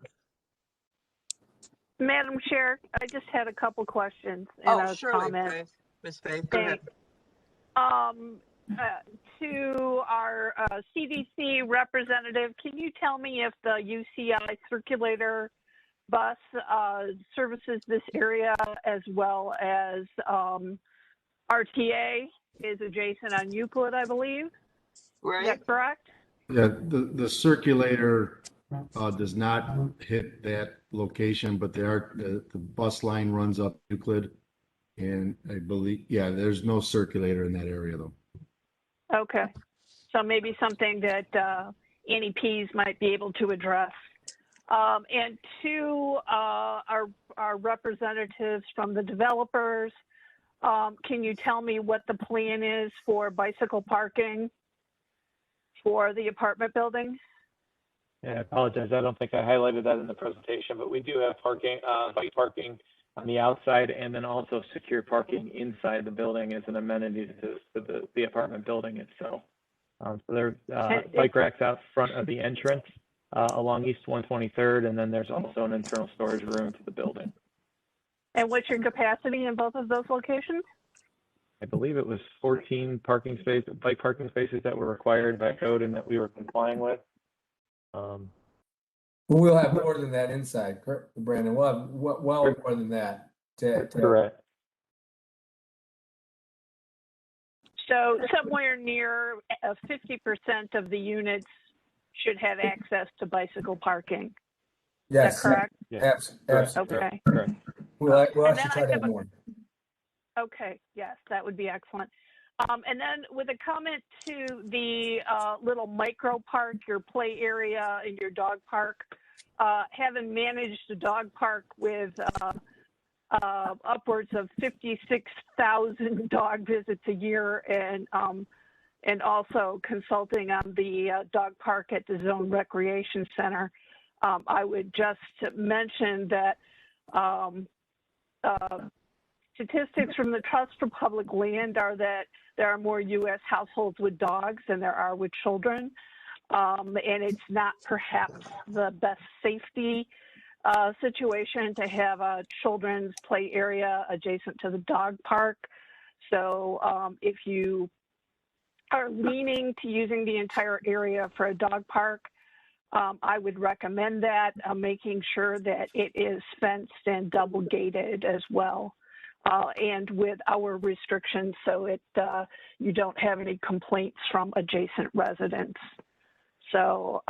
Madam Chair, I just had a couple questions and a surely, comment. Ms. Faith, go ahead. To our CDC representative, can you tell me if the UCI circulator bus services this area as well as RTA is adjacent on Euclid, I believe? Right. Is that correct? Yeah, the circulator does not hit that location, but the bus line runs up Euclid. And I believe, yeah, there's no circulator in that area though. Okay, so maybe something that Annie Pease might be able to address. And to our representatives from the developers, can you tell me what the plan is for bicycle parking for the apartment building? Yeah, I apologize. I don't think I highlighted that in the presentation, but we do have parking, bike parking on the outside, and then also secure parking inside the building as an amenity to the apartment building itself. So there's bike racks out front of the entrance along East 123rd, and then there's also an internal storage room to the building. And what's your capacity in both of those locations? I believe it was 14 parking spaces, bike parking spaces that were required by code and that we were complying with. We'll have more than that inside, Brandon. We'll have well more than that. Correct. So somewhere near 50% of the units should have access to bicycle parking. Yes. Is that correct? Absolutely. Okay. Correct. We'll And actually then try I to have have more. Okay, yes, that would be excellent. And then with a comment to the little micro park, your play area and your dog park, having managed a dog park with upwards of 56,000 dog visits a year, and also consulting on the dog park at the Zone Recreation Center, I would just mention that statistics from the Trust for Public Land are that there are more U.S. households with dogs than there are with children. And it's not perhaps the best safety situation to have a children's play area adjacent to the dog park. So if you are leaning to using the entire area for a dog park, I would recommend that, making sure that it is fenced and double gated as well. And with our restrictions, so you don't have any complaints from adjacent residents. So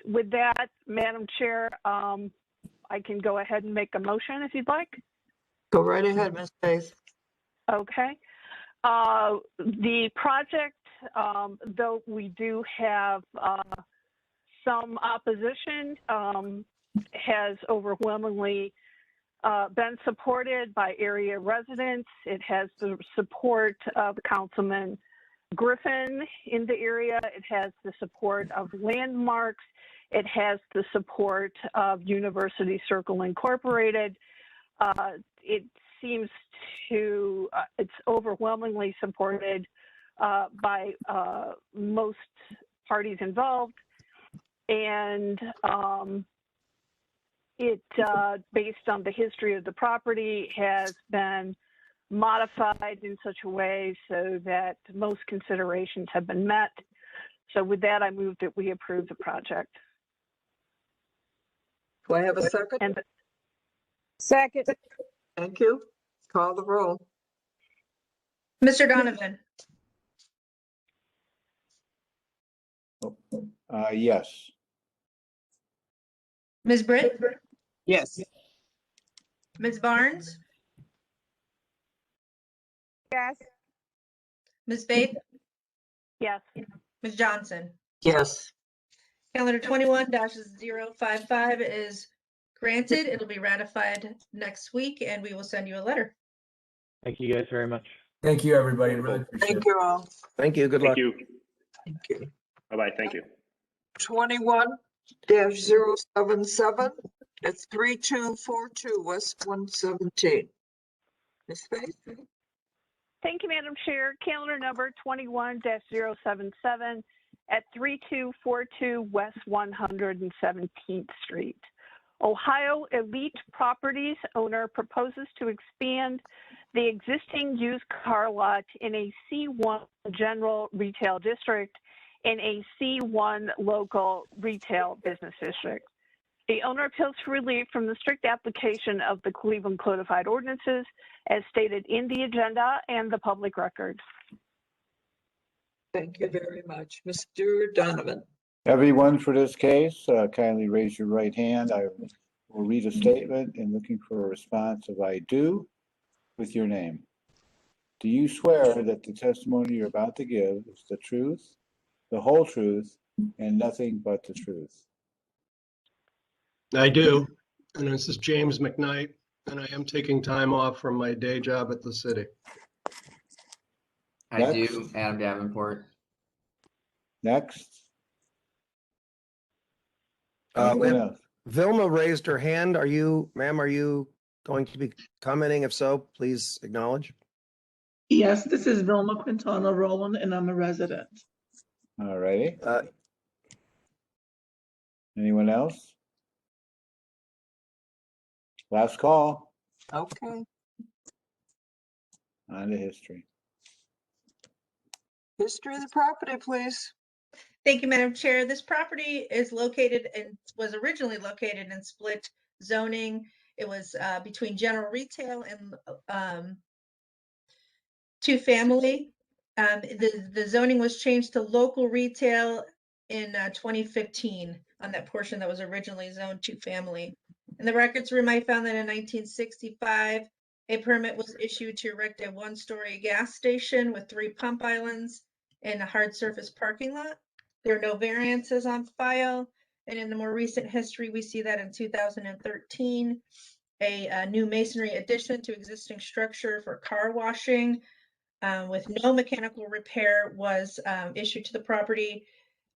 with that, Madam Chair, I can go ahead and make a motion if you'd like. Go right ahead, Ms. Faith. Okay. The project, though we do have some opposition, has overwhelmingly been supported by area residents. It has the support of Councilman Griffin in the area. It has the support of Landmarks. It has the support of University Circle Incorporated. It seems to, it's overwhelmingly supported by most parties involved. And it, based on the history of the property, has been modified in such a way so that most considerations have been met. So with that, I move that we approve the project. Do I have a second? Second. Thank you. Call the roll. Mr. Donovan, Yes. Ms. Britt, Yes. Ms. Barnes, Yes. Ms. Faith, Yes. Ms. Johnson. Yes. Calendar 21-055 is granted. It'll be ratified next week, and we will send you a letter. Thank you guys very much. Thank you, everybody. Really appreciate it. Thank you all. Thank you. Good luck. Thank you. Thank you. Bye-bye. Thank you. 21-077. It's 3242 West 117. Ms. Faith? Thank you, Madam Chair. Calendar number 21-077 at 3242 West 117th Street. Ohio Elite Properties owner proposes to expand the existing used car lot in a C1 general retail district in a C1 local retail business district. The owner appeals for relief from the strict application of the Cleveland Codified Ordinances as stated in the agenda and the public record. Thank you very much. Mr. Donovan? Everyone for this case, kindly raise your right hand. I will read a statement and looking for a response of I do with your name. Do you swear that the testimony you're about to give is the truth, the whole truth, and nothing but the truth? I do. And this is James McKnight, and I am taking time off from my day job at the city. I do, Adam Davenport. Next. Vilma raised her hand. Are you, ma'am, are you going to be commenting? If so, please acknowledge. Yes, this is Vilma Quintana Rowland, and I'm a resident. All righty. Anyone else? Last call. Okay. On to history. History of the property, please. Thank you, Madam Chair. This property is located and was originally located in split zoning. It was between general retail and two family. The zoning was changed to local retail in 2015 on that portion that was originally zoned two family. In the records room, I found that in 1965, a permit was issued to erect a one-story gas station with 3 pump islands and a hard surface parking lot. There are no variances on file. And in the more recent history, we see that in 2013, a new masonry addition to existing structure for car washing with no mechanical repair was issued to the property.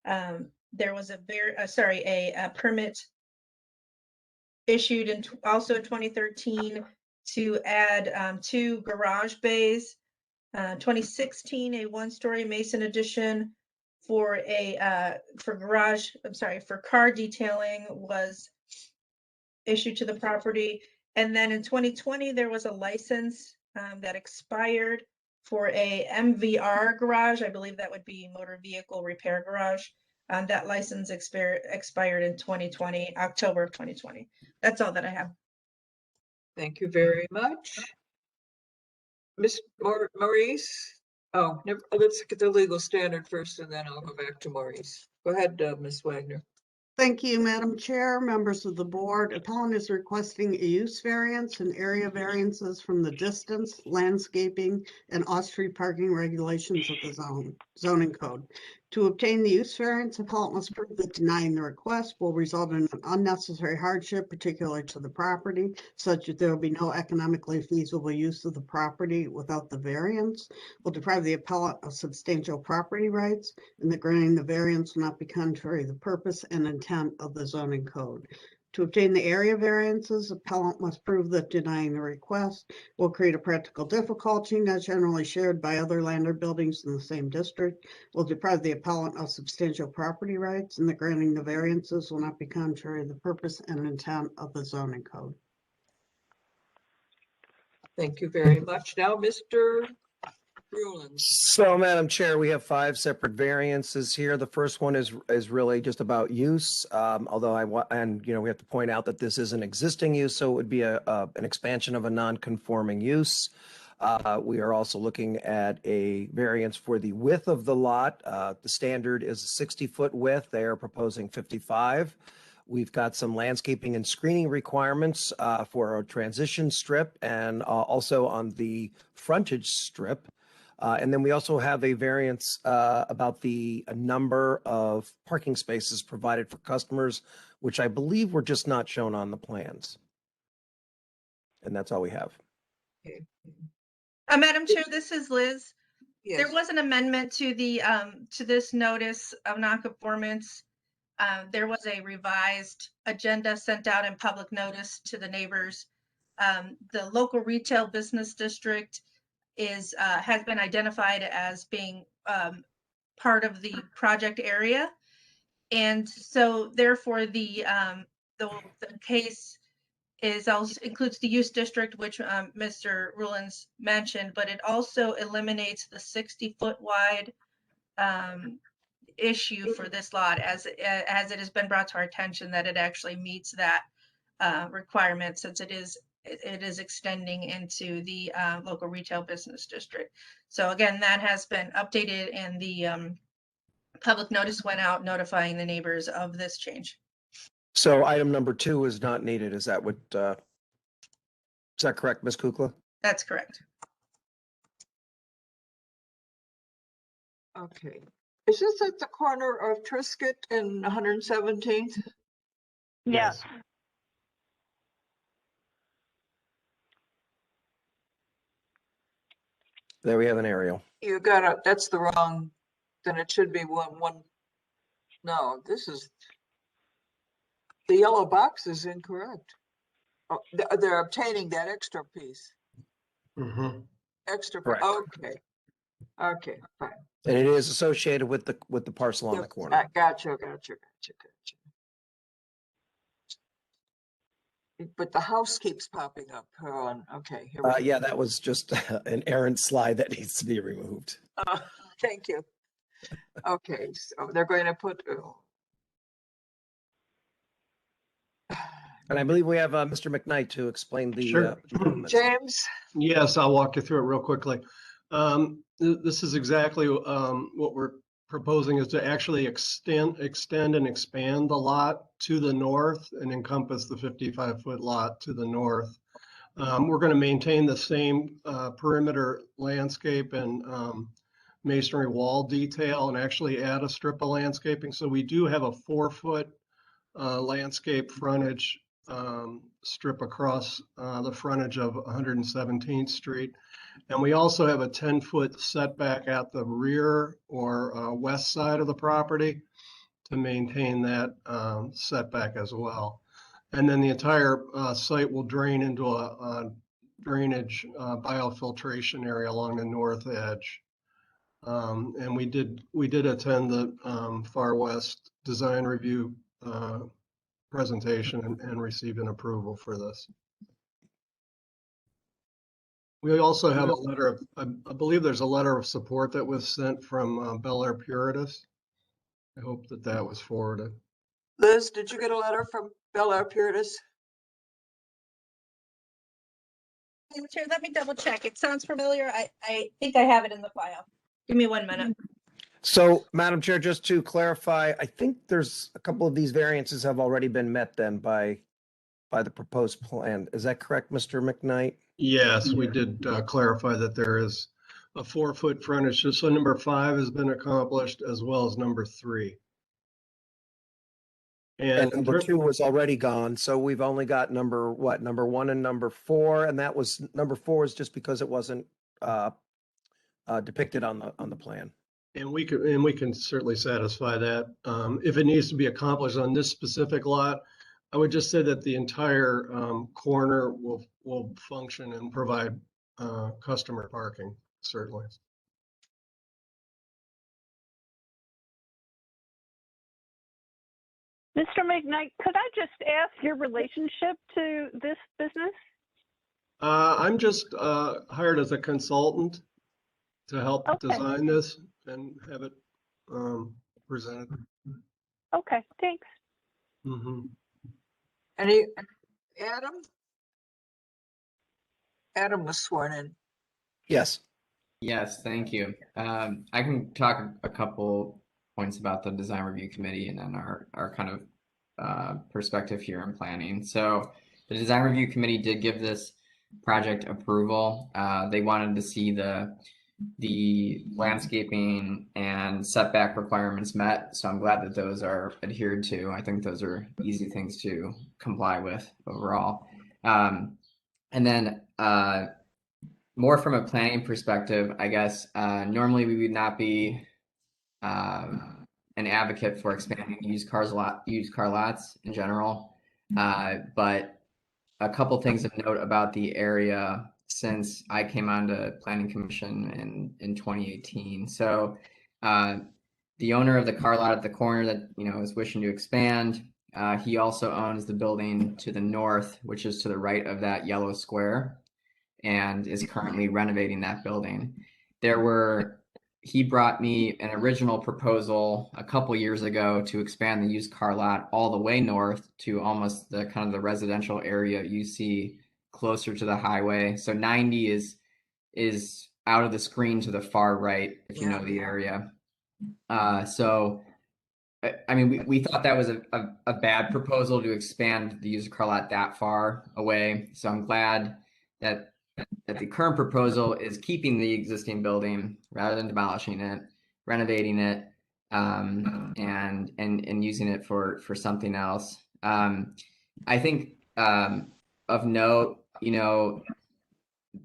There was a permit issued in also in 2013 to add 2 garage bays. 2016, a one-story mason addition for car detailing was issued to the property. And then in 2020, there was a license that expired for a MVR garage. I believe that would be motor vehicle repair garage. That license expired in 2020, October of 2020. That's all that I have. Thank you very much. Ms. Maurice? Oh, let's get the legal standard first and then I'll go back to Maurice. Go ahead, Ms. Wagner. Thank you, Madam Chair, members of the board. Appellant is requesting a use variance and area variances from the distance, landscaping, and off-street parking regulations of the zoning code. To obtain the use variance, appellant must prove that denying the request will result in an unnecessary hardship, particularly to the property, such that there will be no economically feasible use of the property without the variance, will deprive the appellant of substantial property rights, and that granting the variance will not be contrary to the purpose and intent of the zoning code. To obtain the area variances, appellant must prove that denying the request will create a practical difficulty not generally shared by other land or buildings in the same district, will deprive the appellant of substantial property rights, and that granting the variances will not be contrary to the purpose and intent of the zoning code. Thank you very much. Now, Mr. Rulins. So, Madam Chair, we have 5 separate variances here. The first one is really just about use. Although we have to point out that this is an existing use, so it would be an expansion of a non-conforming use. We are also looking at a variance for the width of the lot. The standard is a 60-foot width. They are proposing 55. We've got some landscaping and screening requirements for a transition strip and also on the frontage strip. And then we also have a variance about the number of parking spaces provided for customers, which I believe were just not shown on the plans. And that's all we have. Okay. Madam Chair, this is Liz. Yes. There was an amendment to the to this notice of nonconformance. There was a revised agenda sent out in public notice to the neighbors. The local retail business district has been identified as being part of the project area, and so therefore the case also includes the use district, which Mr. Rulins mentioned, but it also eliminates the 60-foot wide issue for this lot, as it has been brought to our attention that it actually meets that requirement, since it is extending into the local retail business district. So again, that has been updated, and the public notice went out notifying the neighbors of this change. So item number 2 is not needed. Is that correct, Ms. Kukla? That's correct. Okay. Is this at the corner of Triscuit and 117th? Yes. There we have an aerial. You got that's the wrong, then it should be one. No, this is, the yellow box is incorrect. Oh, they're obtaining that extra piece. Mm-hmm. Extra, Correct. okay, fine. And it is associated with the parcel on the corner. Gotcha. But the house keeps popping up on, okay. Here we go. Yeah, that was just an errant slide that needs to be removed. Thank you. Okay, so they're going to put, And I believe we have Mr. McKnight to explain the Sure. James? Yes, I'll walk you through it real quickly. This is exactly what we're proposing is to actually extend and expand the lot to the north and encompass the 55-foot lot to the north. We're going to maintain the same perimeter landscape and masonry wall detail and actually add a strip of landscaping. So we do have a 4-foot landscape frontage strip across the frontage of 117th Street. And we also have a 10-foot setback at the rear or west side of the property to maintain that setback as well. And then the entire site will drain into a drainage biofiltration area along the north edge. And we did attend the Far West Design Review presentation and received an approval for this. We also have a letter of, I believe there's a letter of support that was sent from Bel Air Puritas. I hope that that was forwarded. Liz, did you get a letter from Bel Air Puritas? Madam Chair, let me double check. It sounds familiar. I think I have it in the file. Give me 1 minute. So, Madam Chair, just to clarify, I think there's a couple of these variances have already been met then by the proposed plan. Is that correct, Mr. McKnight? Yes, we did clarify that there is a 4-foot frontage. So number 5 has been accomplished as well as number 3. And number 2 was already gone. So we've only got number 1 and number 4. And that was number 4 is just because it wasn't depicted on the plan. And we can certainly satisfy that. If it needs to be accomplished on this specific lot, I would just say that the entire corner will function and provide customer parking, certainly. Mr. McKnight, could I just ask your relationship to this business? I'm just hired as a consultant to help design this and have it presented. Okay, thanks. Mm-hmm. Adam was sworn in. Yes. Yes, thank you. I can talk a couple points about the design review committee and then our kind of perspective here in planning. So the design review committee did give this project approval. They wanted to see the landscaping and setback requirements met. So I'm glad that those are adhered to. I think those are easy things to comply with overall. And then more from a planning perspective, I guess, normally we would not be an advocate for expanding used car lots in general. But a couple things of note about the area since I came on to Planning Commission in 2018. So the owner of the car lot at the corner that is wishing to expand, he also owns the building to the north, which is to the right of that yellow square, and is currently renovating that building. He brought me an original proposal a couple years ago to expand the used car lot all the way north to almost the kind of the residential area you see closer to the highway. So 90 is out of the screen to the far right, if you know the area. So I mean, we thought that was a bad proposal to expand the used car lot that far away. So I'm glad that the current proposal is keeping the existing building rather than demolishing it, renovating it, and using it for something else. I think of note,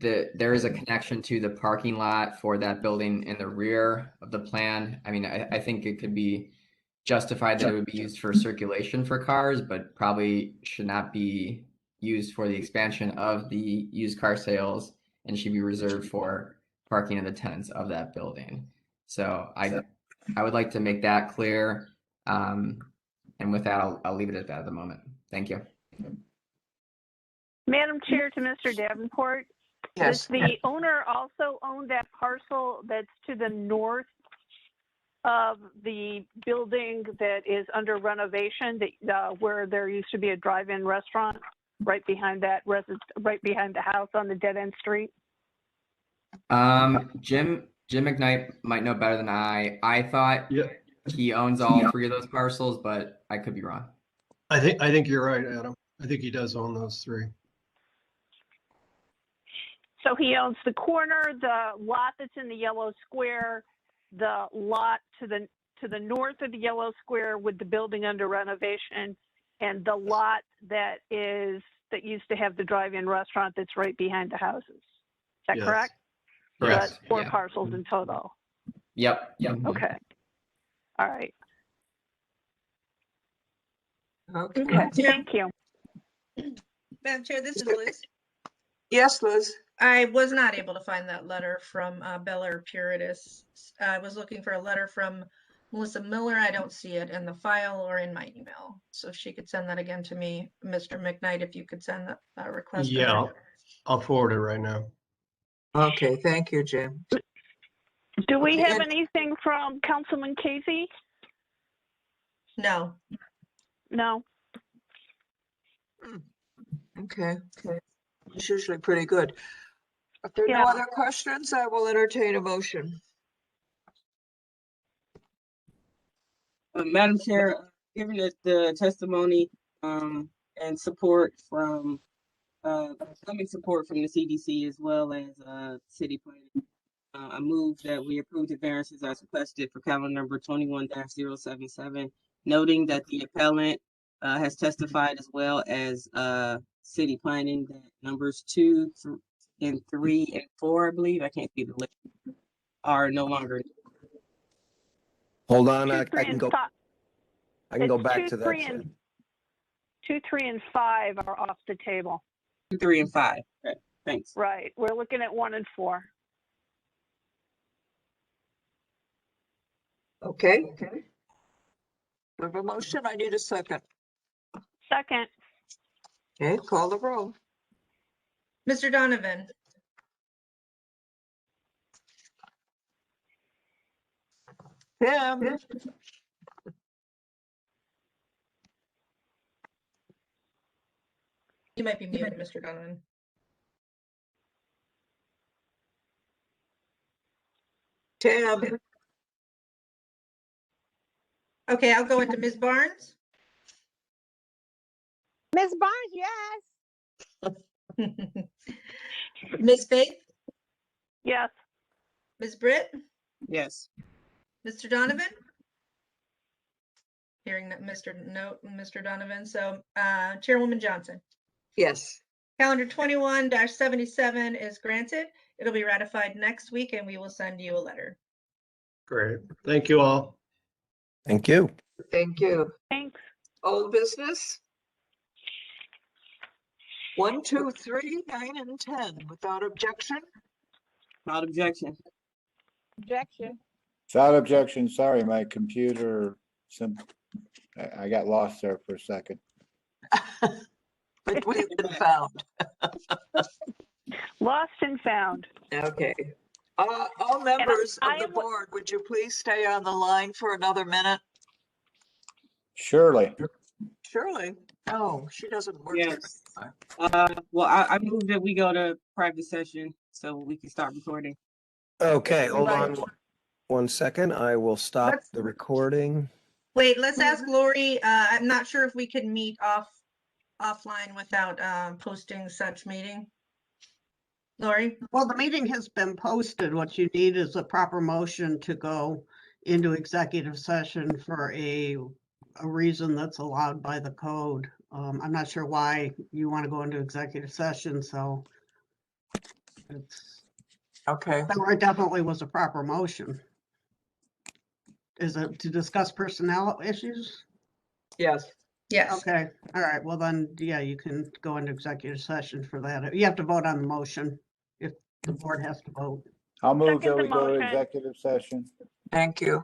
there is a connection to the parking lot for that building in the rear of the plan. I mean, I think it could be justified that it would be used for circulation for cars, but probably should not be used for the expansion of the used car sales and should be reserved for parking of the tenants of that building. So I would like to make that clear. And with that, I'll leave it at that at the moment. Thank you. Madam Chair, to Mr. Davenport. Yes. Does the owner also own that parcel that's to the north of the building that is under renovation, where there used to be a drive-in restaurant right behind right behind the house on the dead-end street? Jim Jim McKnight might know better than I. I thought he owns all three of those parcels, but I could be wrong. I think you're right, Adam. I think he does own those three. So he owns the corner, the lot that's in the yellow square, the lot to the north of the yellow square with the building under renovation, and the lot that used to have the drive-in restaurant that's right behind the houses. Is that Yes. correct? So Correct. that's four Yeah. parcels in total. Yep. Okay. All right. Okay. Okay. Thank you. Madam Chair, this is Liz. Yes, Liz. I was not able to find that letter from Bella Puritas. I was looking for a letter from Melissa Miller. I don't see it in the file or in my email. So if she could send that again to me, Mr. McKnight, if you could send that request. to Yeah, her. I'll forward it right now. Okay, thank you, Jim. Do we Okay, have and- anything from Councilman Casey? No. No. Okay. It's usually pretty good. If there are no Yeah. other questions, I will entertain a motion. Madam Chair, given the testimony and support from support from the CDC as well as city planning, I move that we approve the variances as requested for calendar number 21-077, noting that the appellant has testified as well as city planning that numbers 2, 3, and 4, I believe, I can't see the list, are no longer. Hold on, 2, I 3, can and go, 5. I can go It's back 2, to 3, that. and 2, 3, and 5 are off the table. 2, 3, and 5. Okay, thanks. Right. We're looking at 1 and 4. Okay. We have a motion. I need a second. Second. Okay, call the roll. Mr. Donovan. Tim. You might be muted, Mr. Donovan. Tim. Okay, I'll go into Ms. Barnes. Ms. Barnes, yes. Ms. Faith, Yes. Ms. Britt, Yes. Mr. Donovan. Hearing that Mr. Donovan. So Chairwoman Johnson. Yes. Calendar 21-77 is granted. It'll be ratified next week and we will send you a letter. Great. Thank you all. Thank you. Thank you. Thanks. Old business? 1, 2, 3, 9, and 10 without objection? Without objection. Objection. Without objection, sorry, my computer, I got lost there for a second. But we've been found. Lost and found. Okay. All members of the board, would you please stay on the line for another minute? Surely. Shirley? Oh, she doesn't work. Yes. Well, I move that we go to private session so we can start recording. Okay, hold Right. on 1 second. I will stop Let's- the recording. Wait, let's ask Lori. I'm not sure if we can meet offline without posting such meeting. Lori? Well, the meeting has been posted. What you need is a proper motion to go into executive session for a reason that's allowed by the code. I'm not sure why you want to go into executive session, so it's, Okay. there definitely was a proper motion. Is it to discuss personnel issues? Yes. Yes. Okay, all right, well then, yeah, you can go into executive session for that. You have to vote on the motion if the board has to vote. I'll move Second that the we go to motion. executive session. Thank you.